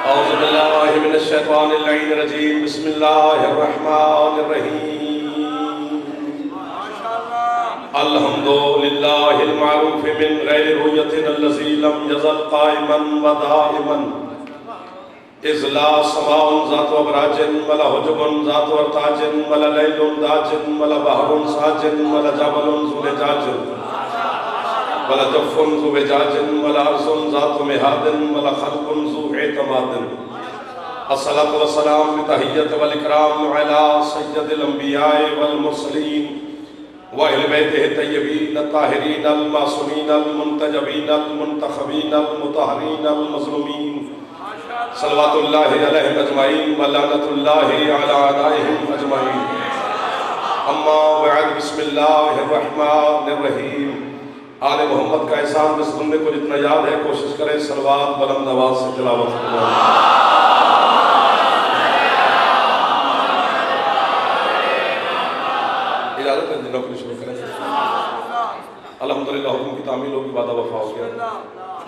औज़ुबिल्लाहि मिनश्शैतानिर्रजीम बिस्मिल्लाहिर्रहमानिर्रहीम अल्हम्दुलिल्लाहिल मारूफ़ि मिन गैरि रुयतिन अल्लज़ी लम यज़ल क़ाइमन व दाइमन इज़ ला समाउन ज़ातु अबराजिन वला हुजुबुन ज़ातु अर्ताजिन वला लैलुन दाजिन वला बहरुन साजिन वला जबलुन ज़ुलजाजिन वला जफ़्फ़ुन ज़ुवजाजिन वला अर्ज़ुन ज़ातु मिहादिन वला ख़ल्क़ुन ज़ु एतमादिन अस्सलातु वस्सलाम बितहिय्यति वल इकराम अला सय्यदिल अंबियाए वल मुरसलीन व अहले बैतिहि तय्यबीन ताहिरीन अल मासूमीन अल मुंतजबीन अल मुंतखबीन अल मुतहहरीन अल मज़लूमीन सल्लल्लाहु अलैहि अजमईन व लानतुल्लाहि अला अदाइहिम अजमईन अम्मा बअद बिस्मिल्लाहिर रहमानिर रहीम। आले मोहम्मद का एहसान जिस बंदे को जितना याद है कोशिश करें सलवात बुलंद आवाज से तिलावत करें। इजाजत है दिनों को शुरू करें। अल्हम्दुलिल्लाह हुक्म की तामील होगी, वादा वफा हो गया।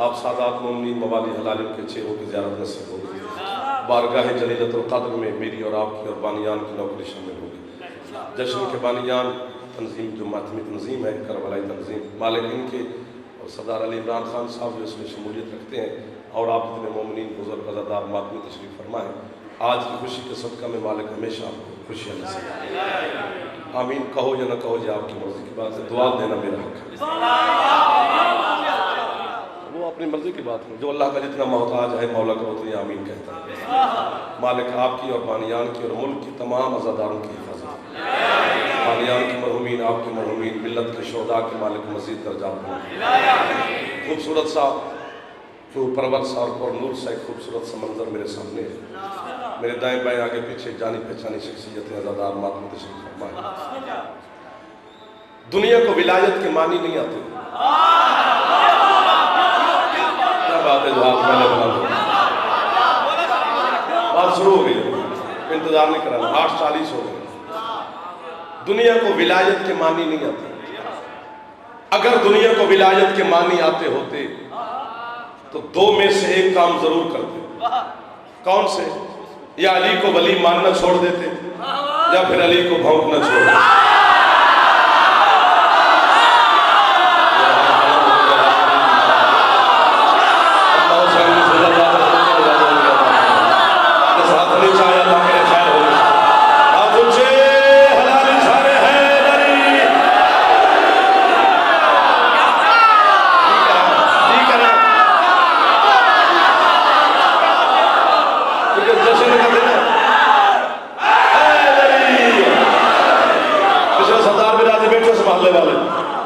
आप सादात मोमिनीन मवाली हलालिन के चेहरों की ज़ियारत नसीब होगी। बारगाह जलीलतुल क़द्र में मेरी और आपकी और बानियान की नौकरी शामिल होगी। जश्न के बानियान तंजीम जो मातमी तंजीम है करबलाई तंजीम, मालिक इनके और सरदार अली इमरान खान साहब जो इसमें शमूलियत रखते हैं और आप इतने मोमिनीन बुजुर्ग अज़ादार मातमी तशरीफ़ फरमाएँ। आज की खुशी के सदका में मालिक हमेशा आपको खुशियाँ नसीब। आमीन कहो या न कहो, ये आपकी मर्ज़ी की बात है। दुआ देना मेरा हक है, वो अपनी मर्ज़ी की बात है। जो अल्लाह का जितना मोहताज है मौला का उतनी आमीन कहता है। मालिक आपकी और बानियान की और मुल्क की तमाम अज़ादारों की हिफाजत, बानियान की मरहूमीन, आपके मरहूमीन, मिल्लत के शोहदा के मालिक मज़ीद दर्जात हो। खूबसूरत सा जो परवर सा और नूर सा एक खूबसूरत सा मंजर मेरे सामने है। मेरे दाएं बाएं आगे पीछे जानी पहचानी शख्सियतें अज़ादार मातमी तशरीफ़ फरमाएं। दुनिया को विलायत के मानी नहीं आते। क्या बात है जो हाथ पहले बना दो। बात शुरू हो गई, इंतजार नहीं कराना। 8:40 हो गए। दुनिया को विलायत के मानी नहीं आते। अगर दुनिया को विलायत के मानी आते होते तो दो में से एक काम जरूर करते। कौन से? या अली को वली मानना छोड़ देते या फिर अली को भौंकना छोड़ देते।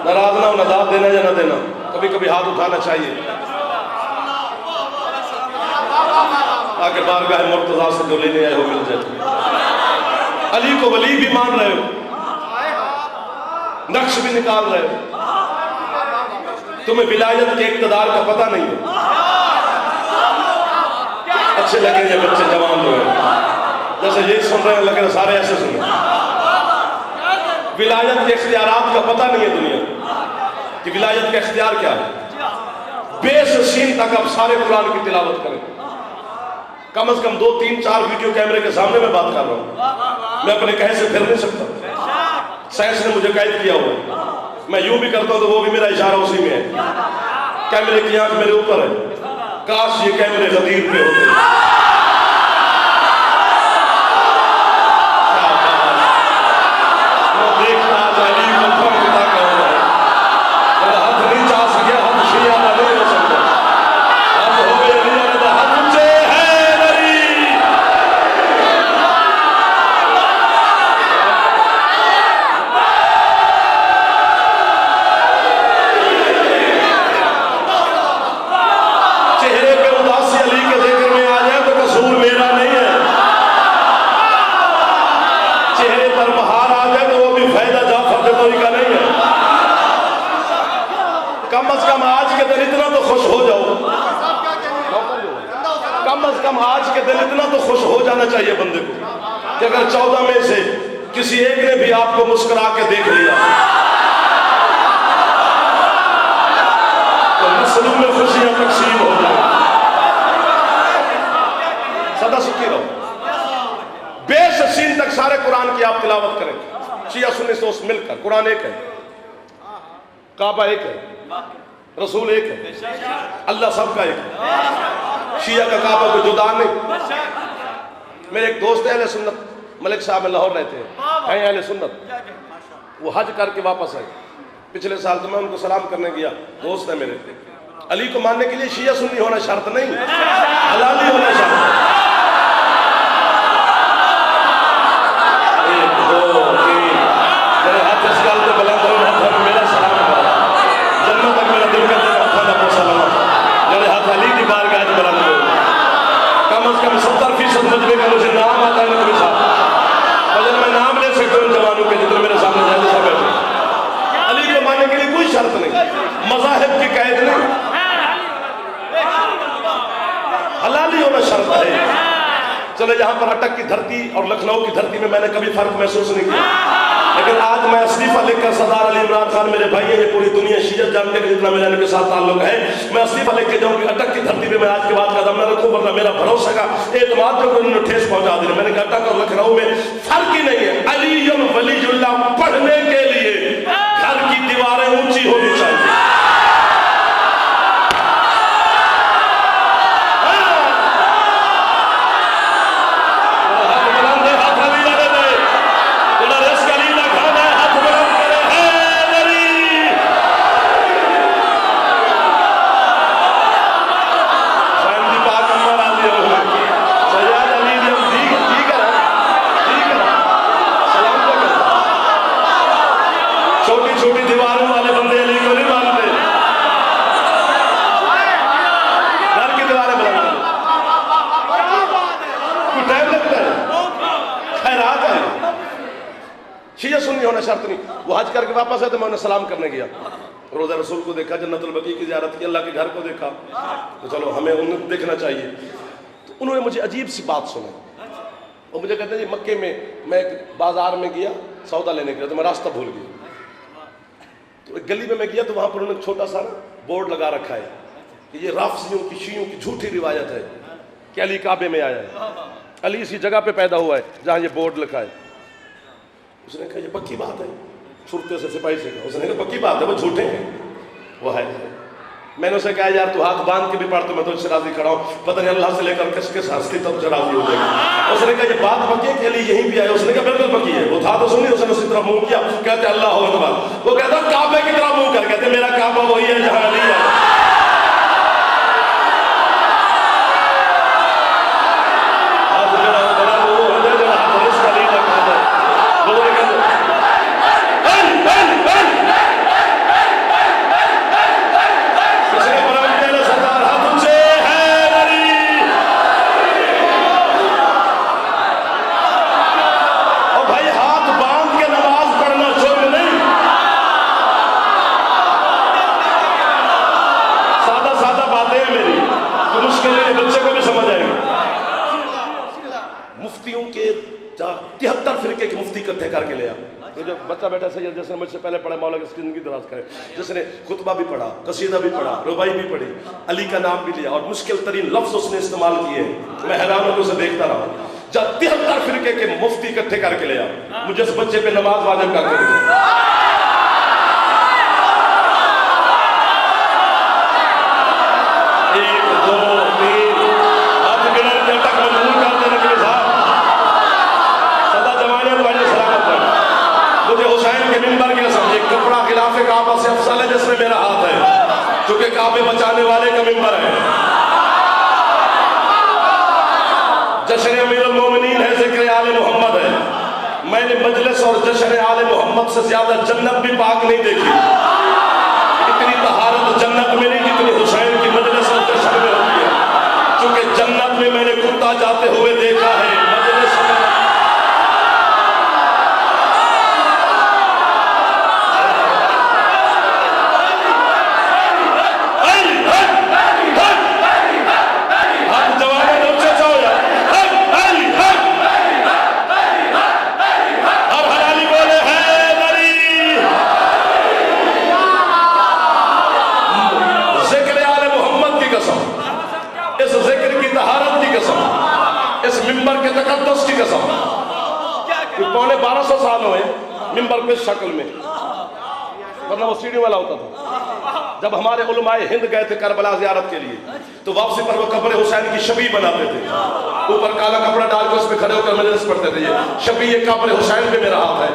नाराज ना हो, नदाब देना या ना देना, कभी कभी हाथ उठाना चाहिए ताकि बारगाह मुर्तज़ा से जो लेने आए हो मिल जाए। अली को वली भी मान रहे हो, नक्श भी निकाल रहे हो, तुम्हें विलायत के इक़्तिदार का पता नहीं है। अच्छे लगेंगे बच्चे जवान लोग जैसे ये सुन रहे हैं, लगे सारे ऐसे सुने। विलायत के इख्तियारात का पता नहीं है दुनिया कि विलायत का इख्तियार क्या है। बेसशीन तक अब सारे कुरान की तिलावत करें। कम से कम 2, 3, 4 वीडियो कैमरे के सामने मैं बात कर रहा हूँ। मैं अपने कहे से फिर नहीं सकता। साइंस ने मुझे कैद किया हुआ है। मैं यूं भी करता हूँ तो वो भी मेरा इशारा उसी में है। कैमरे की आंख मेरे ऊपर है। काश ये कैमरे गदीर पे होते। कम आज के दिन इतना तो खुश हो जाना चाहिए बंदे को कि अगर 14 में से किसी एक ने भी आपको मुस्कुरा के देख लिया तो मुस्लिम में खुशियां तकसीम हो जाए। सदा सीखी रहो। बे से सीन तक सारे कुरान की आप तिलावत करें, शिया सुन्नी से उस मिलकर। कुरान एक है, काबा एक है, रसूल एक है, अल्लाह सबका एक है। शिया का काबा को जुदा नहीं। मेरे एक दोस्त है अहले सुन्नत, मलिक साहब में लाहौर रहते हैं अहले सुन्नत, वो हज करके वापस आए पिछले साल। तो मैं उनको सलाम करने गया, दोस्त है मेरे। अली को मानने के लिए शिया सुन्नी होना शर्त नहीं, हलाली होना शर्त है। एक दो तीन, मेरे हाथ इस गाल पे बुलंद हो, मेरा सलाम करो। जन्नत तक मेरा दिल का हाथ ना पोसा लगा, मेरे हाथ अली की बारगाह में बुलंद हो। कम से कम 70% मजबे का मुझे नाम आता है नबी साहब, अगर मैं नाम ले सकता हूँ जवानों के जितने मेरे सामने जाए सब बैठे। अली को मानने के लिए कोई शर्त नहीं, मज़ाहिब की कैद नहीं, हलाली होना शर्त है। चले यहाँ पर अटक की धरती और लखनऊ की धरती में मैंने कभी फर्क महसूस नहीं किया, लेकिन आज मैं इस्तीफा लिखकर सरदार अली इमरान खान मेरे भाई हैं, ये पूरी दुनिया शियत जानते हैं जितना मेरा इनके साथ ताल्लुक है। मैं इस्तीफा लिख के जाऊँ कि अटक की धरती पे मैं आज के बाद कदम न रखूँ, वरना मेरा भरोसा का एतमाद जो उन्होंने ठेस पहुंचा दी। मैंने कहा अटक और लखनऊ में फर्क ही नहीं है। अली वलीउल्लाह पढ़ने के लिए घर की दीवारें ऊंची होनी चाहिए। छोटी दीवारों वाले बंदे अली को नहीं मानते, घर की दीवारें बनाते हैं, टाइम लगता है, खैरात है। शिया सुन्नी होना शर्त नहीं। वो हज करके वापस आए तो मैं उन्हें सलाम करने गया, रोज़ा रसूल को देखा, जन्नतुल बकी की ज़ियारत की, अल्लाह के घर को देखा, तो चलो हमें उन्हें देखना चाहिए। तो उन्होंने मुझे अजीब सी बात सुनाई और मुझे कहते हैं जी मक्के में मैं एक बाजार में गया सौदा लेने के लिए, तो मैं रास्ता भूल गया। तो एक गली में मैं गया तो वहाँ पर उन्होंने छोटा सा बोर्ड लगा रखा है कि ये राफसियों की शियों की झूठी रिवायत है कि अली काबे में आया है, अली इसी जगह पे पैदा हुआ है जहाँ ये बोर्ड लिखा है। उसने कहा ये पक्की बात है, सुरते से सिपाही से कहा। उसने कहा पक्की बात है, वो झूठे हैं, वो है। मैंने उसे कहा यार तू हाथ बांध के भी पढ़, तो मैं तो राजी खड़ा हूँ, पता नहीं अल्लाह से लेकर किसके हंसती तब राजी हो जाएगी। उसने कहा ये बात पक्की है कि अली यहीं भी आए? उसने कहा बिल्कुल पक्की है। वो था तो सुनी, उसने उसी तरफ मुंह किया, कहते अल्लाह हो अकबर। वो कहता काबे की तरफ मुंह कर, कहते मेरा काबा वही है जहाँ अली है। बच्चे को भी समझ आएगी। मुफ्तियों के 73 फिरके के मुफ्ती इकट्ठे करके ले आ। तो जब बच्चा बैठा सही, जिसने मुझसे पहले पढ़ा मौला की जिंदगी दराज करे, जिसने खुतबा भी पढ़ा, कसीदा भी पढ़ा, रुबाई भी पढ़ी, अली का नाम भी लिया और मुश्किल तरीन लफ्ज उसने इस्तेमाल किए, मैं हैरान होकर उसे देखता रहा। जब 73 फिरके के मुफ्ती इकट्ठे करके ले आ, मुझे इस बच्चे पे नमाज वाजिब करके दिया। कपड़ा खिलाफे काबा से अफसल है जिसमें मेरा हाथ है, क्योंकि काबे बचाने वाले का मिंबर है। जश्न अमीरुल मोमिनीन है, जिक्र आले मोहम्मद है। मैंने मजलिस और जश्न आले मोहम्मद से ज्यादा जन्नत भी पाक नहीं देखी। इतनी तहारत जन्नत में नहीं जितनी हुसैन की मजलिस और जश्न में होती है, क्योंकि जन्नत में मैंने कुत्ता जाते हुए देखा है, मजलिस में पौने 1200 साल हुए मिंबर पे शक्ल में, वरना वो सीढ़ी वाला होता था। जब हमारे उलमाए हिंद गए थे करबला ज़ियारत के लिए, तो वापसी पर वो कब्र हुसैन की शबी बनाते थे, ऊपर काला कपड़ा डाल के उसमें खड़े होकर मजलिस पढ़ते थे। ये शबी, ये कब्र हुसैन पे मेरा हाथ है।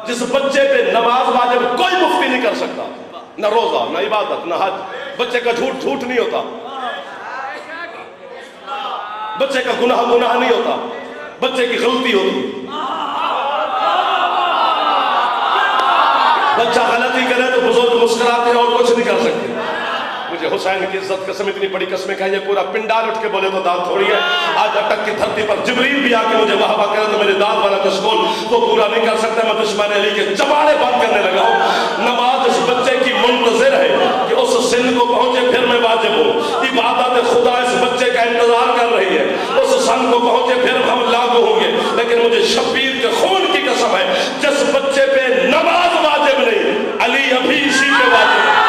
जिस बच्चे पे नमाज वाजिब कोई मुफ्ती नहीं कर सकता, न रोजा न इबादत न हज। बच्चे का झूठ झूठ नहीं होता, बच्चे का गुनाह गुनाह नहीं होता, बच्चे की गलती होती। बच्चा गलती करे तो बुजुर्ग मुस्कुराते हैं और कुछ नहीं कर सकते। मुझे हुसैन की इज्जत कसम इतनी बड़ी कसमें खाई, पूरा पिंडाल उठ के बोले तो दांत थोड़ी है। आज अटक की धरती पर जिब्रील भी आके मुझे वाहवा करे तो मेरे दांत वाला कशकोल वो पूरा नहीं कर सकता। मैं दुश्मन अली के जबाड़े बंद करने लगा हूँ। नमाज इस बच्चे की मुंतज़िर है कि उस सिन को पहुंचे फिर मैं वाजिब हूँ। इबादत खुदा इस बच्चे का इंतजार कर रही है, उस सन को पहुंचे फिर हम लागू होंगे। लेकिन मुझे शब्बीर के खून की कसम है, जिस बच्चे पे नमाज वाजिब नहीं, अली अभी इसी पे वाजिब है।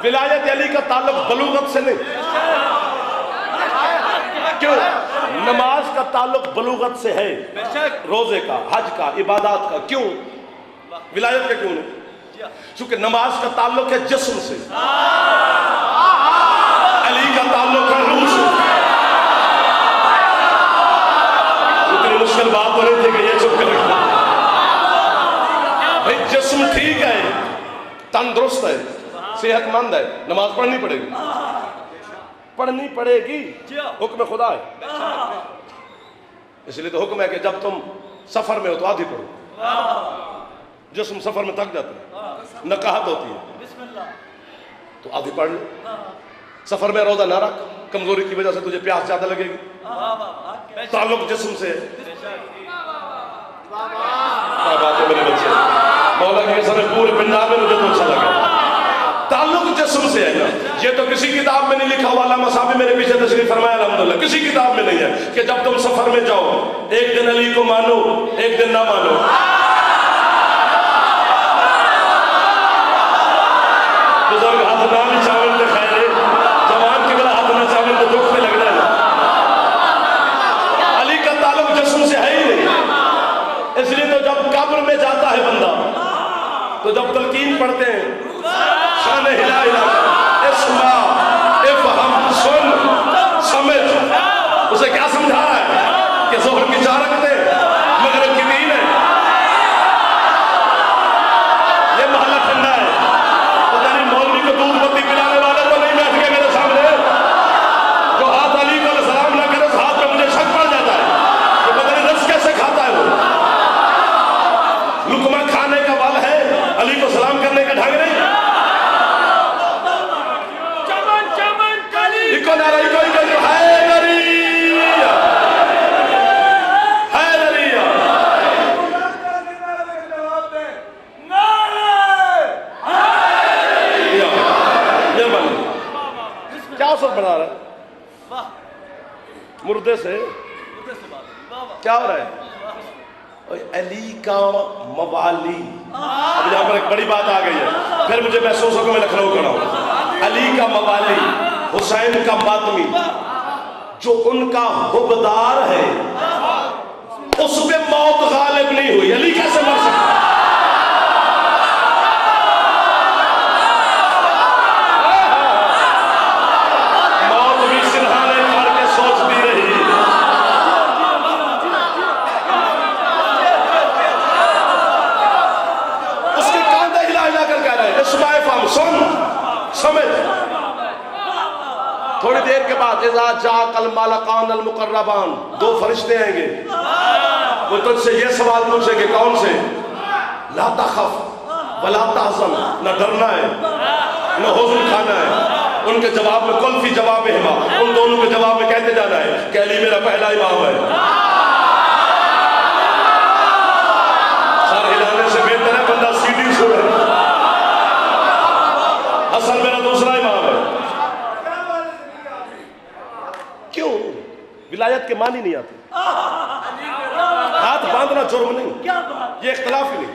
विलायत अली का ताल्लुक बलूगत से नहीं। क्यों? नमाज का ताल्लुक बलूगत से है, रोजे का, हज का, इबादत का। क्यों? विलायत का क्यों नहीं? क्योंकि नमाज का ताल्लुक है जिस्म से, अली का ताल्लुक है रूह से। इतनी मुश्किल बात हो रही थी कि ये चुप करें। भाई जिस्म ठीक है, तंदुरुस्त है, सेहतमंद है, नमाज पढ़नी पड़ेगी, पढ़नी पड़ेगी, हुक्म खुदा है। इसलिए तो हुक्म है कि जब तुम सफर में हो तो आधी पढ़ो। जिस्म सफर में थक जाता है, नकाहत होती है, तो आधी पढ़ लो। सफर में रोजा ना रख, कमजोरी की वजह से तुझे प्यास ज्यादा लगेगी। ताल्लुक जिस्म से। क्या बात है मेरे बच्चे, मौला के समय पूरे पंजाब में मुझे तो अच्छा लगा। ताल्लुक जिस्म से है ना, ये तो किसी किताब में नहीं लिखा हुआ। अल्लामा साहब मेरे पीछे तशरीफ फरमाया, अल्हम्दुलिल्लाह, किसी किताब में नहीं है कि जब तुम सफर में जाओ एक दिन अली को मानो, एक दिन ना मानो। बुजुर्ग हाथ ना चावल तो खैर, जवान के बेला हाथ ना चावल तो दुख में लगना है। अली का ताल्लुक जिस्म से है ही नहीं। इसलिए तो जब कब्र में जाता है बंदा, तो जब तलकीन पढ़ते हैं, शान हिला हिला इस्मा इफ़हम सुन समझ, उसे क्या समझा रहा है कि ज़ोहर की 4 रकअतें, मगरिब की 3 है। ये महल्ला ठंडा है, पता नहीं मौलवी को दूध पत्ती पिलाने वाले तो नहीं बैठ गए मेरे सामने। जो हाथ अली को सलाम ना करे उस हाथ में मुझे शक पड़ जाता है कि पता नहीं रस कैसे खाता है वो। लुकमा खाने का बल है, अली को सलाम करने का ढंग नहीं। क्या असर बना रहा है मुर्दे से? क्या हो रहा है? अली का मवाली। अब यहाँ पर एक बड़ी बात आ गई है, फिर मुझे महसूस होगा मैं लखनऊ खड़ा हूँ। अली का मवाली, हुसैन का मातमी, जो उनका हुबदार है, उस पे मौत गालिब नहीं हुई। अली कैसे मर सकता? मौत भी सिरहाने मार के सोचती रही। उसके कांधे हिला हिला कर कह रहे हैं इस्माए फाम सुन समझ। थोड़ी देर के बाद इज़ा जाकल मलकान अल मुकर्रबान, 2 फरिश्ते आएंगे, वो तुझसे ये सवाल पूछेंगे, कौन से? ला तखफ वला तहज़न, न डरना है न हुज़्न खाना है, उनके जवाब में कुल्फी जवाब हिमा, उन दोनों के जवाब में कहते जाना है कि अली मेरा पहला इमाम है। सर हिलाने से बेहतर है बंदा सीढ़ी सुने। हसन मेरा दूसरा इमाम है। क्यों? विलायत के मानी नहीं आते। हाथ बांधना जुर्म नहीं, ये इख्तलाफ ही नहीं।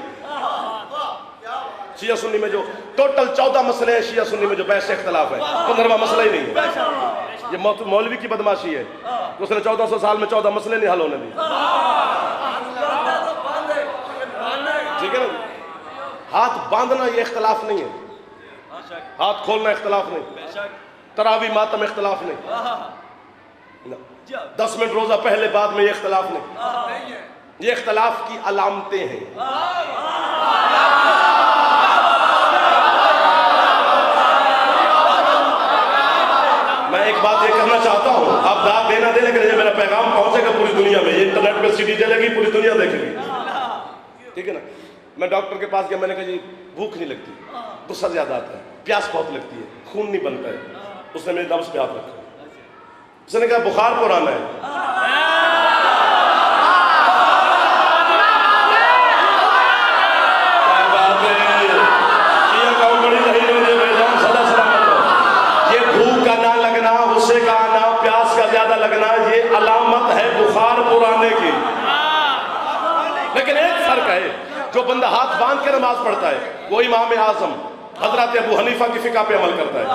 शिया सुन्नी में जो टोटल 14 मसले हैं, शिया सुन्नी में जो बहस इख्तलाफ है 15वां मसला ही नहीं है। ये मौलवी की बदमाशी है, उसने 1400 साल में 14 मसले नहीं हल होने दिए। ठीक है ना? हाथ बांधना ये इख्तलाफ नहीं है, हाथ खोलना इख्तलाफ नहीं, तरावी मातम इख्तलाफ नहीं, 10 मिनट रोजा पहले बाद में ये इख्तलाफ नहीं, ये इख्तलाफ की अलामतें हैं। मैं एक बात ये करना चाहता हूँ, आप दाद देना दे, लेकिन ये मेरा पैगाम पहुंचेगा पूरी दुनिया में। ये इंटरनेट पे सीडी चलेगी, पूरी दुनिया देखेगी, ठीक है ना? मैं डॉक्टर के पास गया, मैंने कहा जी भूख नहीं लगती, गुस्सा ज्यादा आता है, प्यास बहुत लगती है, खून नहीं बनता है। उसने मेरे नब्ज पे हाथ रखा, उसने कहा बुखार पुराना है। लगना ये अलामत है बुखार पुराने की। लेकिन एक फर्क है, जो बंदा हाथ बांध के नमाज पढ़ता है वो इमाम आजम हजरत अबू हनीफा की फिका पे अमल करता है।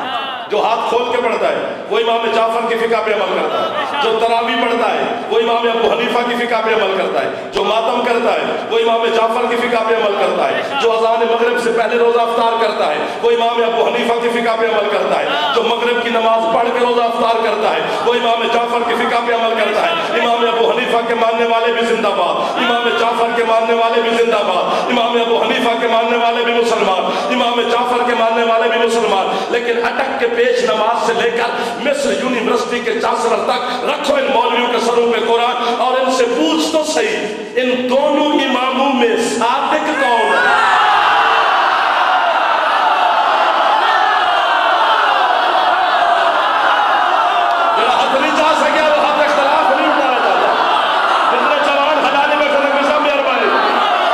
जो हाथ खोल के पढ़ता है वो इमाम जाफर की फिका पे अमल करता है। जो तरावी पढ़ता है वो इमाम अबू हनीफा की फिका पे अमल करता है। जो मातम करता है वो इमाम जाफर की फिका पे अमल करता है। जो अज़ान मगरिब से पहले रोजा अफ्तार करता है वो इमाम अबू हनीफा की फिका पे अमल करता है। जो मगरिब की नमाज पढ़ के रोजा अफ्तार करता है वो इमाम जाफर की फिका पे अमल करता है। इमाम अबू हनीफा के मानने वाले भी जिंदाबाद, इमाम जाफर के मानने वाले भी जिंदाबाद, इमाम अबू हनीफा के मानने वाले भी मुसलमान, इमाम जाफर के मानने वाले भी मुसलमान। लेकिन अटक के पेश नमाज से लेकर मिस्र यूनिवर्सिटी के चांसलर तक रखो इन मौलवियों के सरों पे कुरान और इनसे पूछ तो सही, इन दोनों इमामों में सादिक कौन है? जरा हद नहीं जा सके वो हद इख्तलाफ नहीं उठाया जाता। जितने जवान हलाली में खड़े हैं मेहरबानी,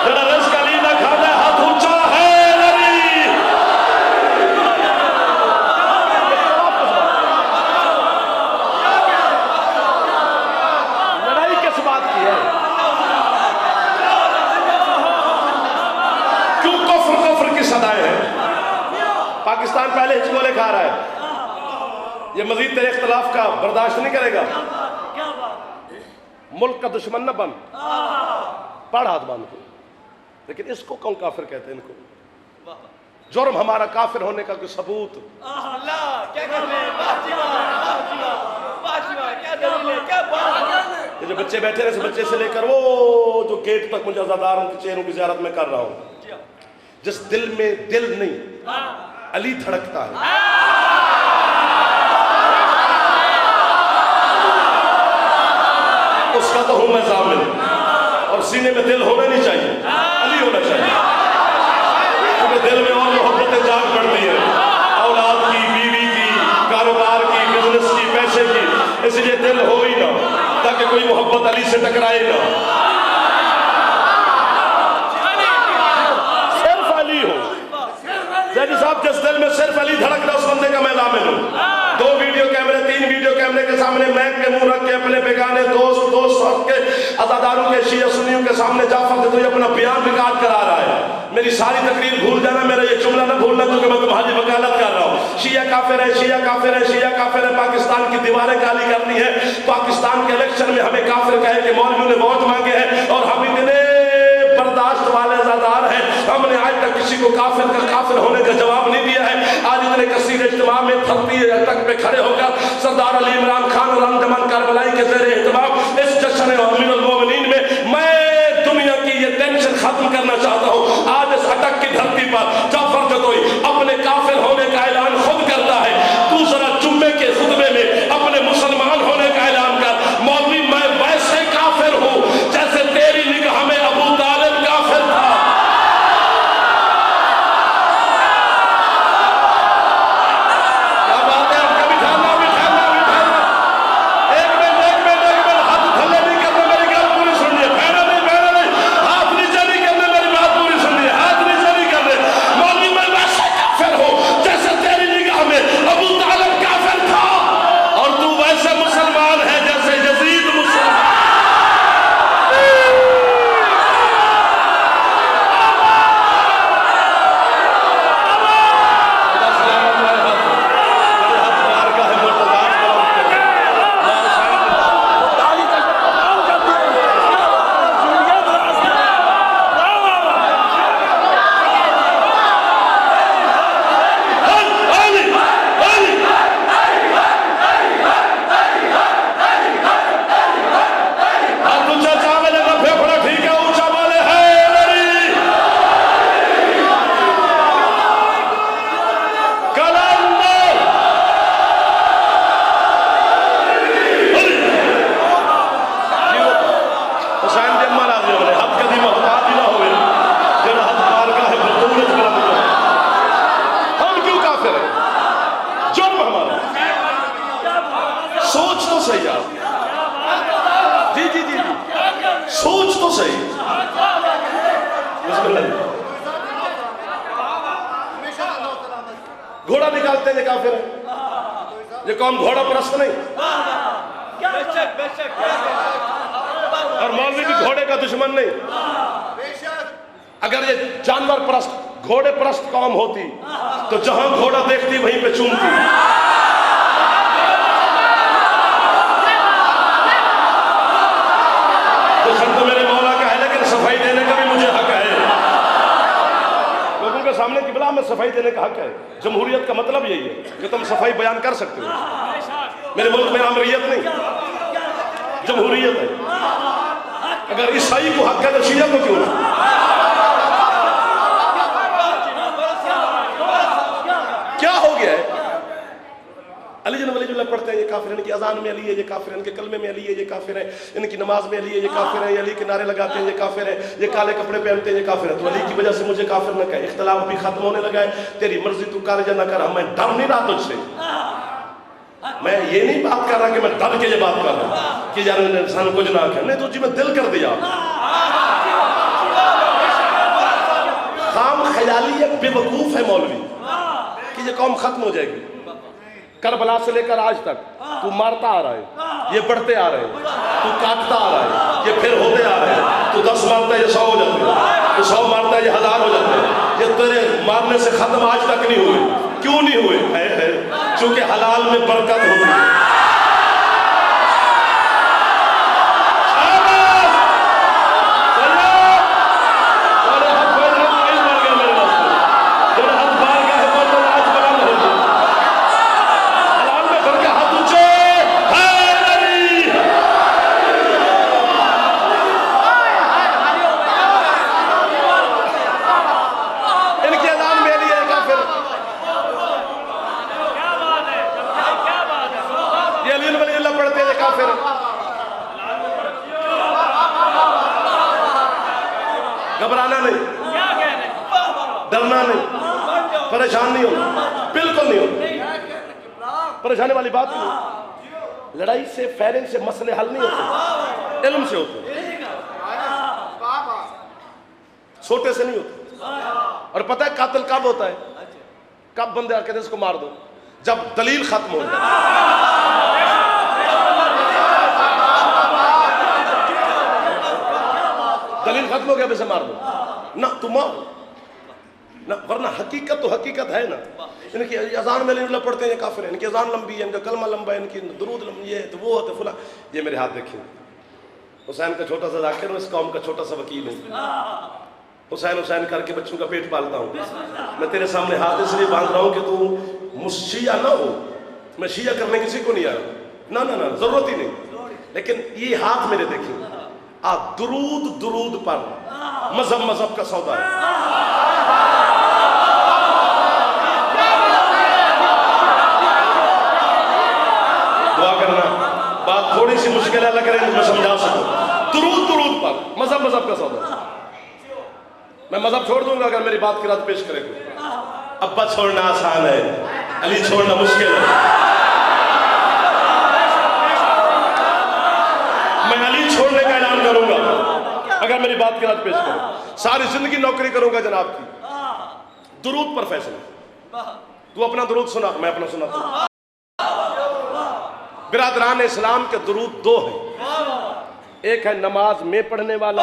जरा रिस्क अली ना खाना, हाथ ऊंचा है पाकिस्तान पहले हिचकोले खा रहा है, ये मजीद तेरे इख्तलाफ का बर्दाश्त नहीं करेगा। मुल्क का दुश्मन न बन, पढ़ हाथ बांध को। लेकिन इसको कौन काफिर कहते हैं? इनको जुर्म हमारा काफिर होने का कोई सबूत? ये जो बच्चे बैठे रहे, बच्चे से लेकर वो जो गेट तक मुझे अज़ादारों के चेहरों की ज़ियारत में कर रहा हूं, जिस दिल में दिल नहीं अली धड़कता है, उसका तो हूं मैं ज़ामिन। और सीने में दिल होना नहीं चाहिए, अली होना चाहिए, क्योंकि दिल में और मोहब्बतें जाग पड़ती है, औलाद की, बीवी की, कारोबार की, बिजनेस की, पैसे की। इसलिए दिल हो ही ना, ताकि कोई मोहब्बत अली से टकराए ना, सिर्फ अली हो। जैसे साहब जिस दिल में सिर्फ अली धड़क रहा उस बंदे का मैं ज़ामिन हूं। 2 वीडियो कैमरे 3 वीडियो कैमरे के सामने मैक के मुंह रख के अपने बेगाने दोस्त के अज़ादारों के शिया सुन्नियों के सामने जाफर तो ये अपना बयान रिकॉर्ड करा रहा है। मेरी सारी तकरीर भूल जाना, मेरा ये जुमला ना भूलना, क्योंकि मैं तुम्हारी वकालत कर रहा हूँ। शिया काफिर है, शिया काफिर है, शिया काफिर है। पाकिस्तान की दीवारें काली करनी है। पाकिस्तान के इलेक्शन में हमें काफिर कहे कि मौलवियों ने वोट मांगे हैं और हम इतने बर्दाश्त वाले अज़ादार हैं, हमने आज तक किसी को काफिर का काफिर होने का जवाब नहीं दिया है। आज इतने कसीर इज्तिमा में धरती तक पे खड़े होकर सरदार अली इमरान खान और अंजमन करबलाई के ज़ेरे एहतमाम इस जश्न अमीरुल मोमिनीन में मैं दुनिया की ये टेंशन खत्म करना चाहता हूँ। आज इस अटक की धरती पर जाफर जदोई अपने काफिर होने का ऐलान खुद करता है। तू जरा जुम्मे के खुतबे में अपने मुसलमान होने का ऐलान कर। मौलवी मैं वैसे काफिर हूँ जैसे तेरी निगाह में अबू तालिब काफिर था। क्या बात है? घोड़ा निकालते हैं ये काफिर है। ये कौम घोड़ा परस्त नहीं, और मौलवी भी घोड़े का दुश्मन नहीं। अगर ये जानवर परस्त घोड़े परस्त कौम होती तो जहां घोड़ा देखती वहीं पे चूमती। दुश्मन तो मेरे मौला का है, लेकिन सफाई देने का भी मुझे हक है। लोगों के सामने किबला में सफाई देने का हक है। जमहूरियत का मतलब यही है कि तुम सफाई बयान कर सकते हो। मेरे मुल्क में आमरीयत नहीं, जमहूरियत है। अगर ईसाई को हक है तो शिया को क्यों नहीं? क्या हो गया है? अली जन वलीजुल्लाह पढ़ते हैं ये काफिर, इनकी अजान में अली है ये काफिर, इनके कलमे में अली है ये काफिर है, इनकी नमाज में अली है ये काफिर है, ये अली के नारे लगाते हैं ये काफिर है, ये काले कपड़े पहनते हैं ये काफिर है। तो अली की वजह से मुझे काफिर न कहे। इख्तलाफ भी खत्म होने लगा है। तेरी मर्जी तू कार्य न कर, मैं डर नहीं रहा तुझसे। मैं ये नहीं बात कर रहा कि मैं डर के ये बात कर रहा हूं कि यार इंसान कुछ ना कहे, नहीं तुझे मैं दिल कर दिया। खाम ख्याली है, बेवकूफ है मौलवी कि ये कौम खत्म हो जाएगी। करबला से लेकर आज तक तू मारता आ रहा है, ये बढ़ते आ रहे हैं, तू काटता आ रहा है, ये फिर होते आ रहे हैं। तू 10 मारता है ये 100 हो जाते हैं, तू 100 मारता है ये 1000 हो जाते हैं। ये तेरे मारने से खत्म आज तक नहीं हुए। क्यों नहीं हुए? है क्योंकि हलाल में बरकत होती है। घबराना नहीं, डरना नहीं, परेशान नहीं होना, बिल्कुल नहीं होना। परेशानी वाली बात नहीं। लड़ाई से फायरिंग से मसले हल नहीं होते, इल्म से होते, छोटे से नहीं होते। और पता है कातिल कब होता है? कब बंदे आके इसको मार दो, जब दलील खत्म हो जाए। दलील खत्म हो गया, वैसे मार दो ना, तुम ना, वरना हकीकत तो हकीकत है ना। इनकी अजान में पढ़ते हैं ये काफिर है, इनकी अजान लंबी है, इनका कलमा लंबा है, इनकी दुरूद लंबी है, तो वो होते फुला। ये मेरे हाथ देखिए, हुसैन का छोटा सा जाकिर हूँ, इस कौम का छोटा सा वकील हूँ। हुसैन हुसैन करके बच्चों का पेट पालता हूँ। मैं तेरे सामने हाथ इसलिए बांध रहा हूँ कि तू मुशिया ना हो। मैं शिया करने किसी को नहीं आया, ना ना ना, जरूरत ही नहीं। लेकिन ये हाथ मेरे देखिए, दुरूद दुरूद पर मजहब मजहब का सौदा है। दुआ करना, बात थोड़ी सी मुश्किल है, लग रही है मैं समझा सकूं। दुरूद दुरूद पर मजहब मजहब का सौदा है। मैं मजहब छोड़ दूंगा अगर मेरी बात की रात पेश करेगा। अब्बा छोड़ना आसान है, अली छोड़ना मुश्किल है। मैं अली छोड़ने का ऐलान करूंगा अगर मेरी बात की रात पेश करो। सारी जिंदगी नौकरी करूंगा जनाब की, दुरूद पर फैसला। तू अपना दुरूद सुना, मैं अपना सुनाता हूं। बिरादरान इस्लाम के दुरूद 2 हैं। एक है नमाज में पढ़ने वाला,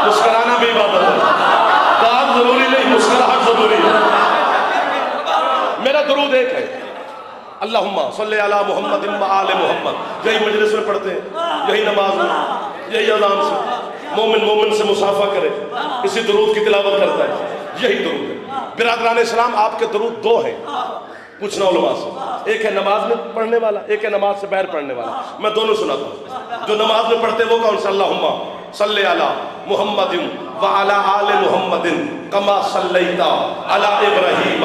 मुस्कुराना भी इबादत है, बात जरूरी नहीं, मुस्कुराहट जरूरी है। मेरा दुरूद एक है, अल्लाहुम्मा सल्ली अला मुहम्मद व आले मुहम्मद। यही मजलिस में पढ़ते हैं, यही नमाज में, यही अज़ान से मोमिन मोमिन से मुसाफा करे, इसी दुरूद की तिलावत करता है, यही दुरूद है। बिरादरान इस्लाम आपके दुरूद 2 हैं। पूछना उलमा से, एक है नमाज में पढ़ने वाला, एक है नमाज से बाहर पढ़ने वाला। मैं दोनों सुनाता हूँ। जो नमाज में पढ़ते वो कौन सा? अल्लाहुम्मा सल्ली अला मुहम्मदिन व अला आले मुहम्मदिन कमा सल्लैता अला इब्राहीम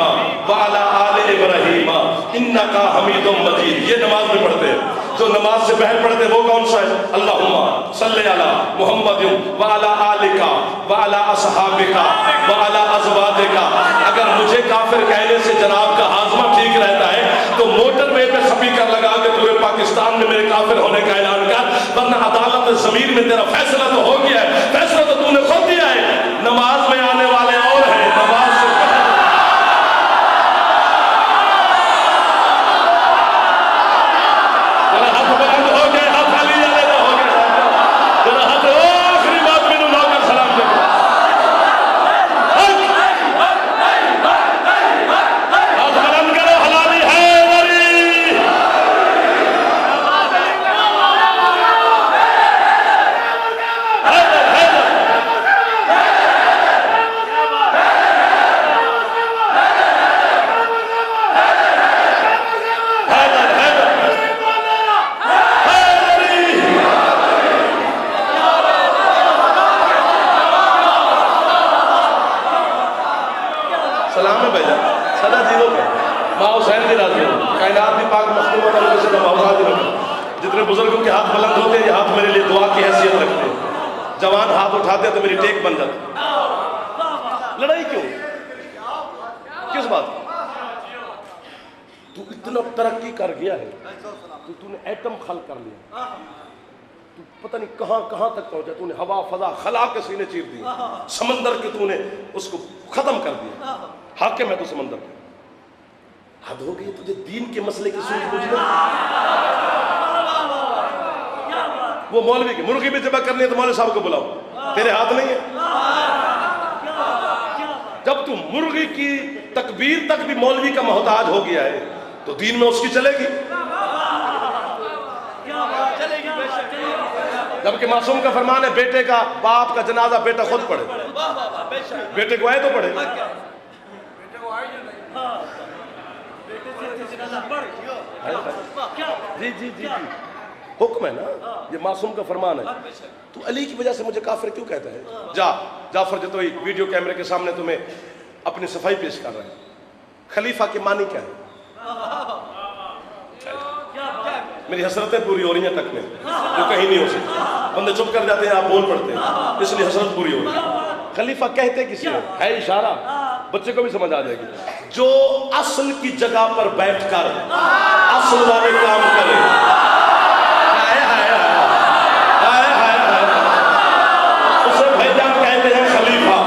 व अला आले इब्राहीम इन्नका हमीदुम मजीद। ये नमाज में पढ़ते हैं। जो नमाज से बाहर पढ़ते वो कौन सा है? अल्लाहुम्मा सल्ली अला मुहम्मदिन व अला आलिका व अला असहाबिका व अला अज़वाजिका। अगर मुझे काफिर कहने से जनाब का हाजमा ठीक रहता है तो मोटरवे पे स्पीकर लगा के पूरे पाकिस्तान में मेरे काफिर होने का ऐलान कर, वरना अदालत ज़मीर में तेरा फैसला तो हो गया है, फैसला तो तूने खुद दिया है। नमाज में आने वाले और हैं, नमाज से हाथ बंद हो गए, हाथ खाली हो गए, हाथ आखिरी बात में नौकर सलाम दे हाथ बुलंद करो, हलाली है सलाम है भैया, सदा जीवो पे माँ हुसैन की राजी हो, कायनात भी पाक मखदूम से जितने बुजुर्गों के हाथ बुलंद होते हैं, ये हाथ मेरे लिए दुआ की हैसियत रखते हैं। जवान हाथ उठाते हैं तो मेरी टेक बन जाती। लड़ाई क्यों, किस बात? तू इतना तरक्की कर गया है, तूने एटम खल कर लिया, तू पता नहीं कहां कहां तक पहुंचा, तूने हवा फजा खला के सीने चीर दिए, समंदर के तूने उसको खत्म कर दिया। हाकिम है तो समंदर पे, हद हो गई तुझे दीन के मसले की सूझ बूझ नहीं। वो मौलवी की मुर्गी भी जबा करनी है तो मौलवी साहब को बुलाओ, तेरे हाथ नहीं है। जब तू मुर्गी की तकबीर तक भी मौलवी का मोहताज हो गया है तो दीन में उसकी चलेगी। जबकि मासूम का फरमान है, बेटे का बाप का जनाजा बेटा खुद पढ़े, बेटे को आए तो पढ़े। जी जी जी जी हुक्म है ना, ये मासूम का फरमान है। तू अली की वजह से मुझे काफिर क्यों कहता है? जा जाफर जो तो वीडियो कैमरे के सामने तुम्हें अपनी सफाई पेश कर रहा है। खलीफा की मानी क्या है? मेरी हसरतें पूरी हो रही हैं तक में, जो कहीं नहीं हो सकती। बंदे चुप कर जाते हैं, आप बोल पड़ते हैं, इसलिए हसरत पूरी हो रही है। खलीफा कहते किसी है इशारा, बच्चे को भी समझ आ जाएगी। जो असल की जगह पर बैठकर असल वाले काम करे, उसे भाईजान कहते हैं खलीफा।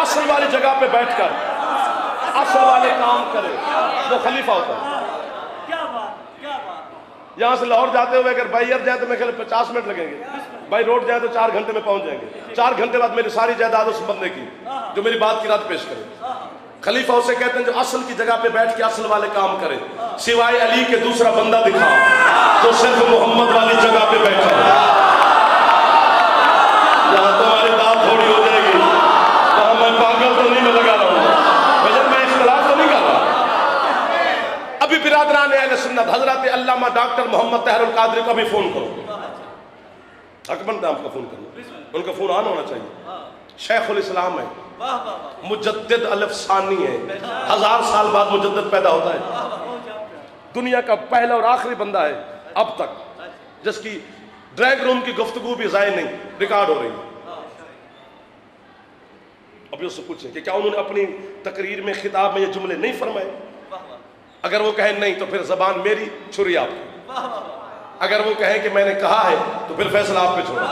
असल वाली जगह पे बैठकर असल वाले काम करे वो खलीफा होता है। यहाँ से लाहौर जाते हुए अगर बाई एयर जाए तो मेरे ख्याल 50 मिनट लगेंगे, बाई रोड जाए तो 4 घंटे में पहुंच जाएंगे। 4 घंटे बाद मेरी सारी जायदाद उस बंदे की जो मेरी बात की रात पेश करे। खलीफा उसे कहते हैं जो असल की जगह पे बैठ के असल वाले काम करे, सिवाय अली के दूसरा बंदा दिखा जो सिर्फ मोहम्मद वाली जगह पे बैठा है। यहाँ तुम्हारी दात थोड़ी हो जाएगी, वहां मैं पागल तो नहीं मैं लगा रहा हूँ, मैं इख्तिलाफ तो नहीं कर रहा। अभी बिरादरान अहले सुन्नत हजरत अल्लामा डॉक्टर मोहम्मद तहरुल कादरी को भी फोन करो, अकबर नाम का फोन करो, उनका फोन ऑन होना चाहिए। शेखुल इस्लाम है, मुजद्दिद अल-अफ़सानी है, 1000 साल बाद मुजद्दिद पैदा होता है। दुनिया का पहला और आखिरी बंदा है अब तक जिसकी ड्रैग रूम की गुफ्तगू भी ज़ाय नहीं रिकॉर्ड हो रही है। अभी उससे पूछें कि क्या उन्होंने अपनी तकरीर में खिताब में ये जुमले नहीं फरमाए? अगर वो कहें नहीं तो फिर जबान मेरी छुरी आपकी, अगर वो कहें कि मैंने कहा है तो फिर फैसला आप पे छोड़ा।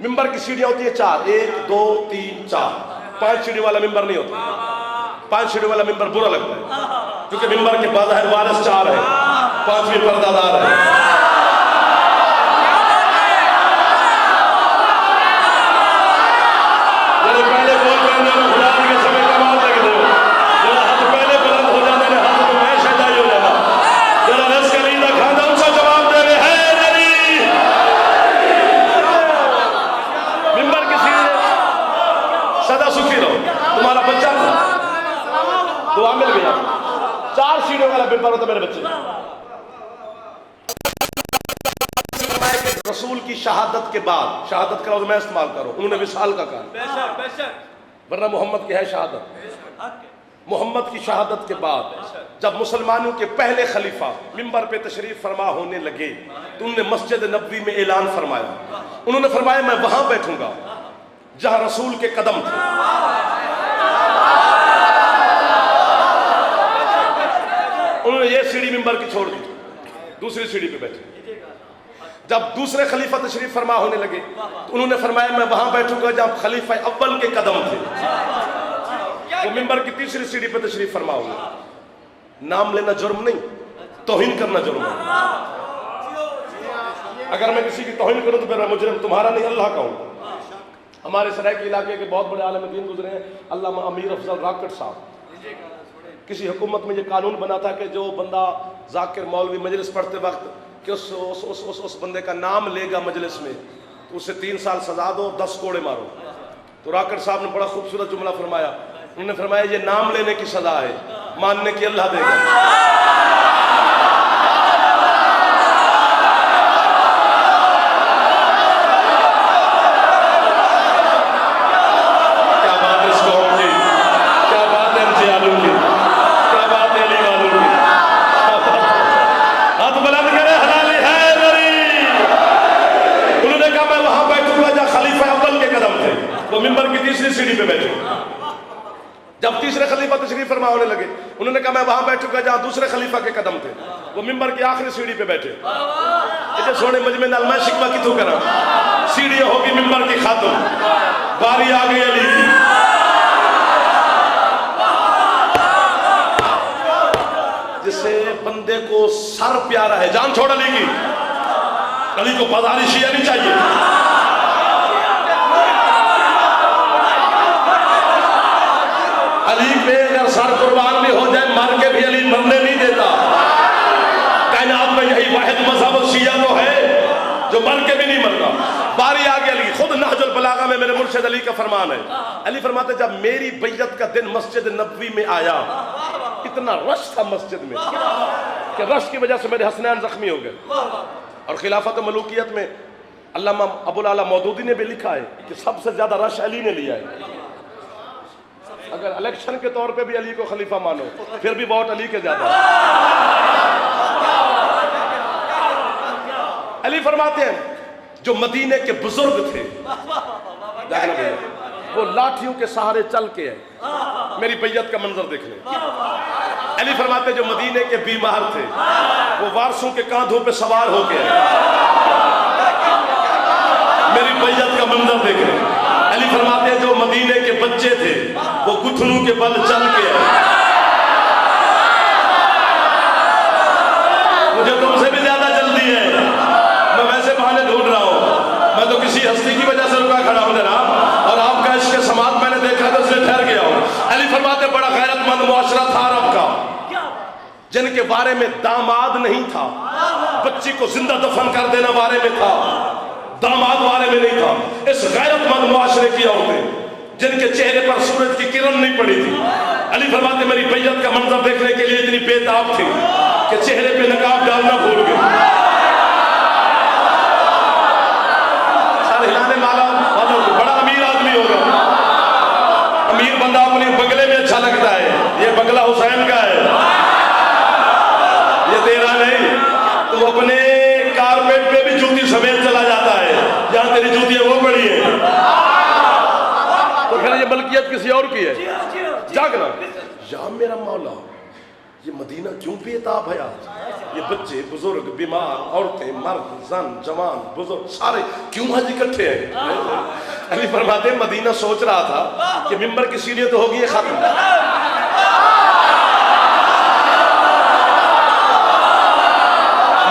मिंबर की सीढ़ियां होती है 4, 1 2 3 4, 5 सीढ़ी वाला मिंबर नहीं होता। 5 सीढ़ी वाला मिंबर बुरा लगता है क्योंकि मिंबर के बाज़ाहिर वारिस 4 है, 5वीं पर्दादार है। पहले बोल रहे खुदा के समय का बात लग रहे हो, जरा हाथ पहले बुलंद हो जाने ने हाथ तो मैं शजाई हो जाना, जरा रस कलीदा खाना उनका जवाब दे रहे हैं। मिंबर की सीढ़ी सदा सुखी रहो, तुम्हारा बच्चा दुआ मिल गया। 4 सीढ़ियों वाला मिंबर होता मेरे बच्चे। रसूल की शहादत के बाद, शहादत का लफ्ज़ मैं इस्तेमाल करूं, उन्होंने विसाल का कहा, वरना मोहम्मद की है शहादत। मोहम्मद की शहादत के बाद जब मुसलमानों के पहले खलीफा मिंबर पे तशरीफ फरमा होने लगे तो उन्होंने मस्जिद नबवी में ऐलान फरमाया। उन्होंने फरमाया मैं वहां बैठूंगा जहां रसूल के कदम थे। उन्होंने ये सीढ़ी मिंबर की छोड़ दी, दूसरी सीढ़ी पे बैठे। जब दूसरे खलीफा तशरीफ फरमा होने लगे तो उन्होंने फरमाया मैं वहां बैठूंगा जहां खलीफा अव्वल के कदम थे। वो मिंबर की तीसरी सीढ़ी पर तशरीफ फरमा होंगे। नाम लेना जुर्म नहीं, तौहीन करना जुर्म है। अगर मैं किसी की तौहीन करूं तो फिर मैं मुजरिम तुम्हारा नहीं अल्लाह का हूं। हमारे सराय के इलाके के बहुत बड़े आलिम दीन गुजरे हैं, अल्लामा अमीर अफजल राकट साहब। किसी हुकूमत में ये कानून बना था कि जो बंदा जाकिर मौलवी मजलिस पढ़ते वक्त कि उस बंदे का नाम लेगा मजलिस में तो उसे 3 साल सजा दो, 10 कोड़े मारो। तो राकट साहब ने बड़ा खूबसूरत जुमला फरमाया। उन्होंने फरमाया ये नाम लेने की सजा है, मानने की अल्लाह देगा। सीढ़ी पे बैठे। जब तीसरे खलीफा तशरीफ फरमा होने लगे उन्होंने कहा मैं वहां बैठूंगा जहां दूसरे खलीफा के कदम थे। वो मिंबर की आखिरी सीढ़ी पे बैठे। इतने सोने मजमे नाल मैं शिकवा कितों करा, सीढ़ियां होगी मिंबर की खातून, बारी आ गई अली की। जिससे बंदे को सर प्यारा है, जान छोड़ अली की। अली को बाजारी शिया नहीं चाहिए। अली पे अगर सर कुर्बान भी हो जाए मर के भी अली मरने नहीं देता। कायनात में यही वाहिद मज़हब शिया तो है जो मर के भी नहीं मरता। बारी आ गई अली। खुद नहजुल बलागा में मेरे मुर्शिद अली का फरमान है। अली फरमाते जब मेरी बैयत का दिन मस्जिद नबवी में आया इतना रश था मस्जिद में कि रश की वजह से मेरे हसनैन जख्मी हो गए। और खिलाफत मलूकियत में अल्लामा अबुल आला मौदूदी ने भी लिखा है कि सबसे ज्यादा रश अली ने लिया है। अगर इलेक्शन के तौर पे भी अली को खलीफा मानो फिर भी वोट अली के ज्यादा। अली फरमाते हैं जो मदीने के बुजुर्ग थे वो लाठियों के सहारे चल के है। मेरी बैयत का मंजर देख ले। अली फरमाते जो मदीने के बीमार थे वो वारसों के कांधों पे सवार होके आए। मेरी बैयत का मंजर देख ले। अली फरमाते जो मदीने के बच्चे थे वो घुटनों के बल चल के आए। मुझे तुमसे भी ज्यादा जल्दी है, मैं वैसे बहाने ढूंढ रहा हूं। मैं तो किसी हस्ती की वजह से रुका खड़ा हूं जनाब, और आपका इसके समाज मैंने देखा तो इसलिए ठहर गया हूं। अली फरमाते बड़ा गैरतमंद मुआशरा था अरब का, जिनके बारे में दामाद नहीं था, बच्ची को जिंदा दफन कर देना बारे में था, दामाद बारे में नहीं था। इस गैरतमंद मुआशरे की औरतें जिनके चेहरे पर सूरज की किरण नहीं पड़ी थी। अली फरमाते मेरी बैयत का मंजर देखने के लिए इतनी बेताब थी कि चेहरे पे नकाब डालना भूल गए। सर हिलाने वाला बड़ा अमीर आदमी होगा। अमीर बंदा अपने बंगले में अच्छा लगता है। ये बंगला हुसैन का है, ये तेरा नहीं। तू अपने कारपेट पे भी जूती समेत चला जाता है, जहां तेरी जूती है वो बड़ी है। तो फिर ये मलकियत किसी और की है। जागना या मेरा मौला, ये मदीना क्यों बेताब है आज? ये बच्चे बुजुर्ग बीमार औरतें मर्द जन जवान बुजुर्ग सारे क्यों आज इकट्ठे हैं? अली फरमाते मदीना सोच रहा था कि मिंबर की सीढ़ियां तो होगी खत्म,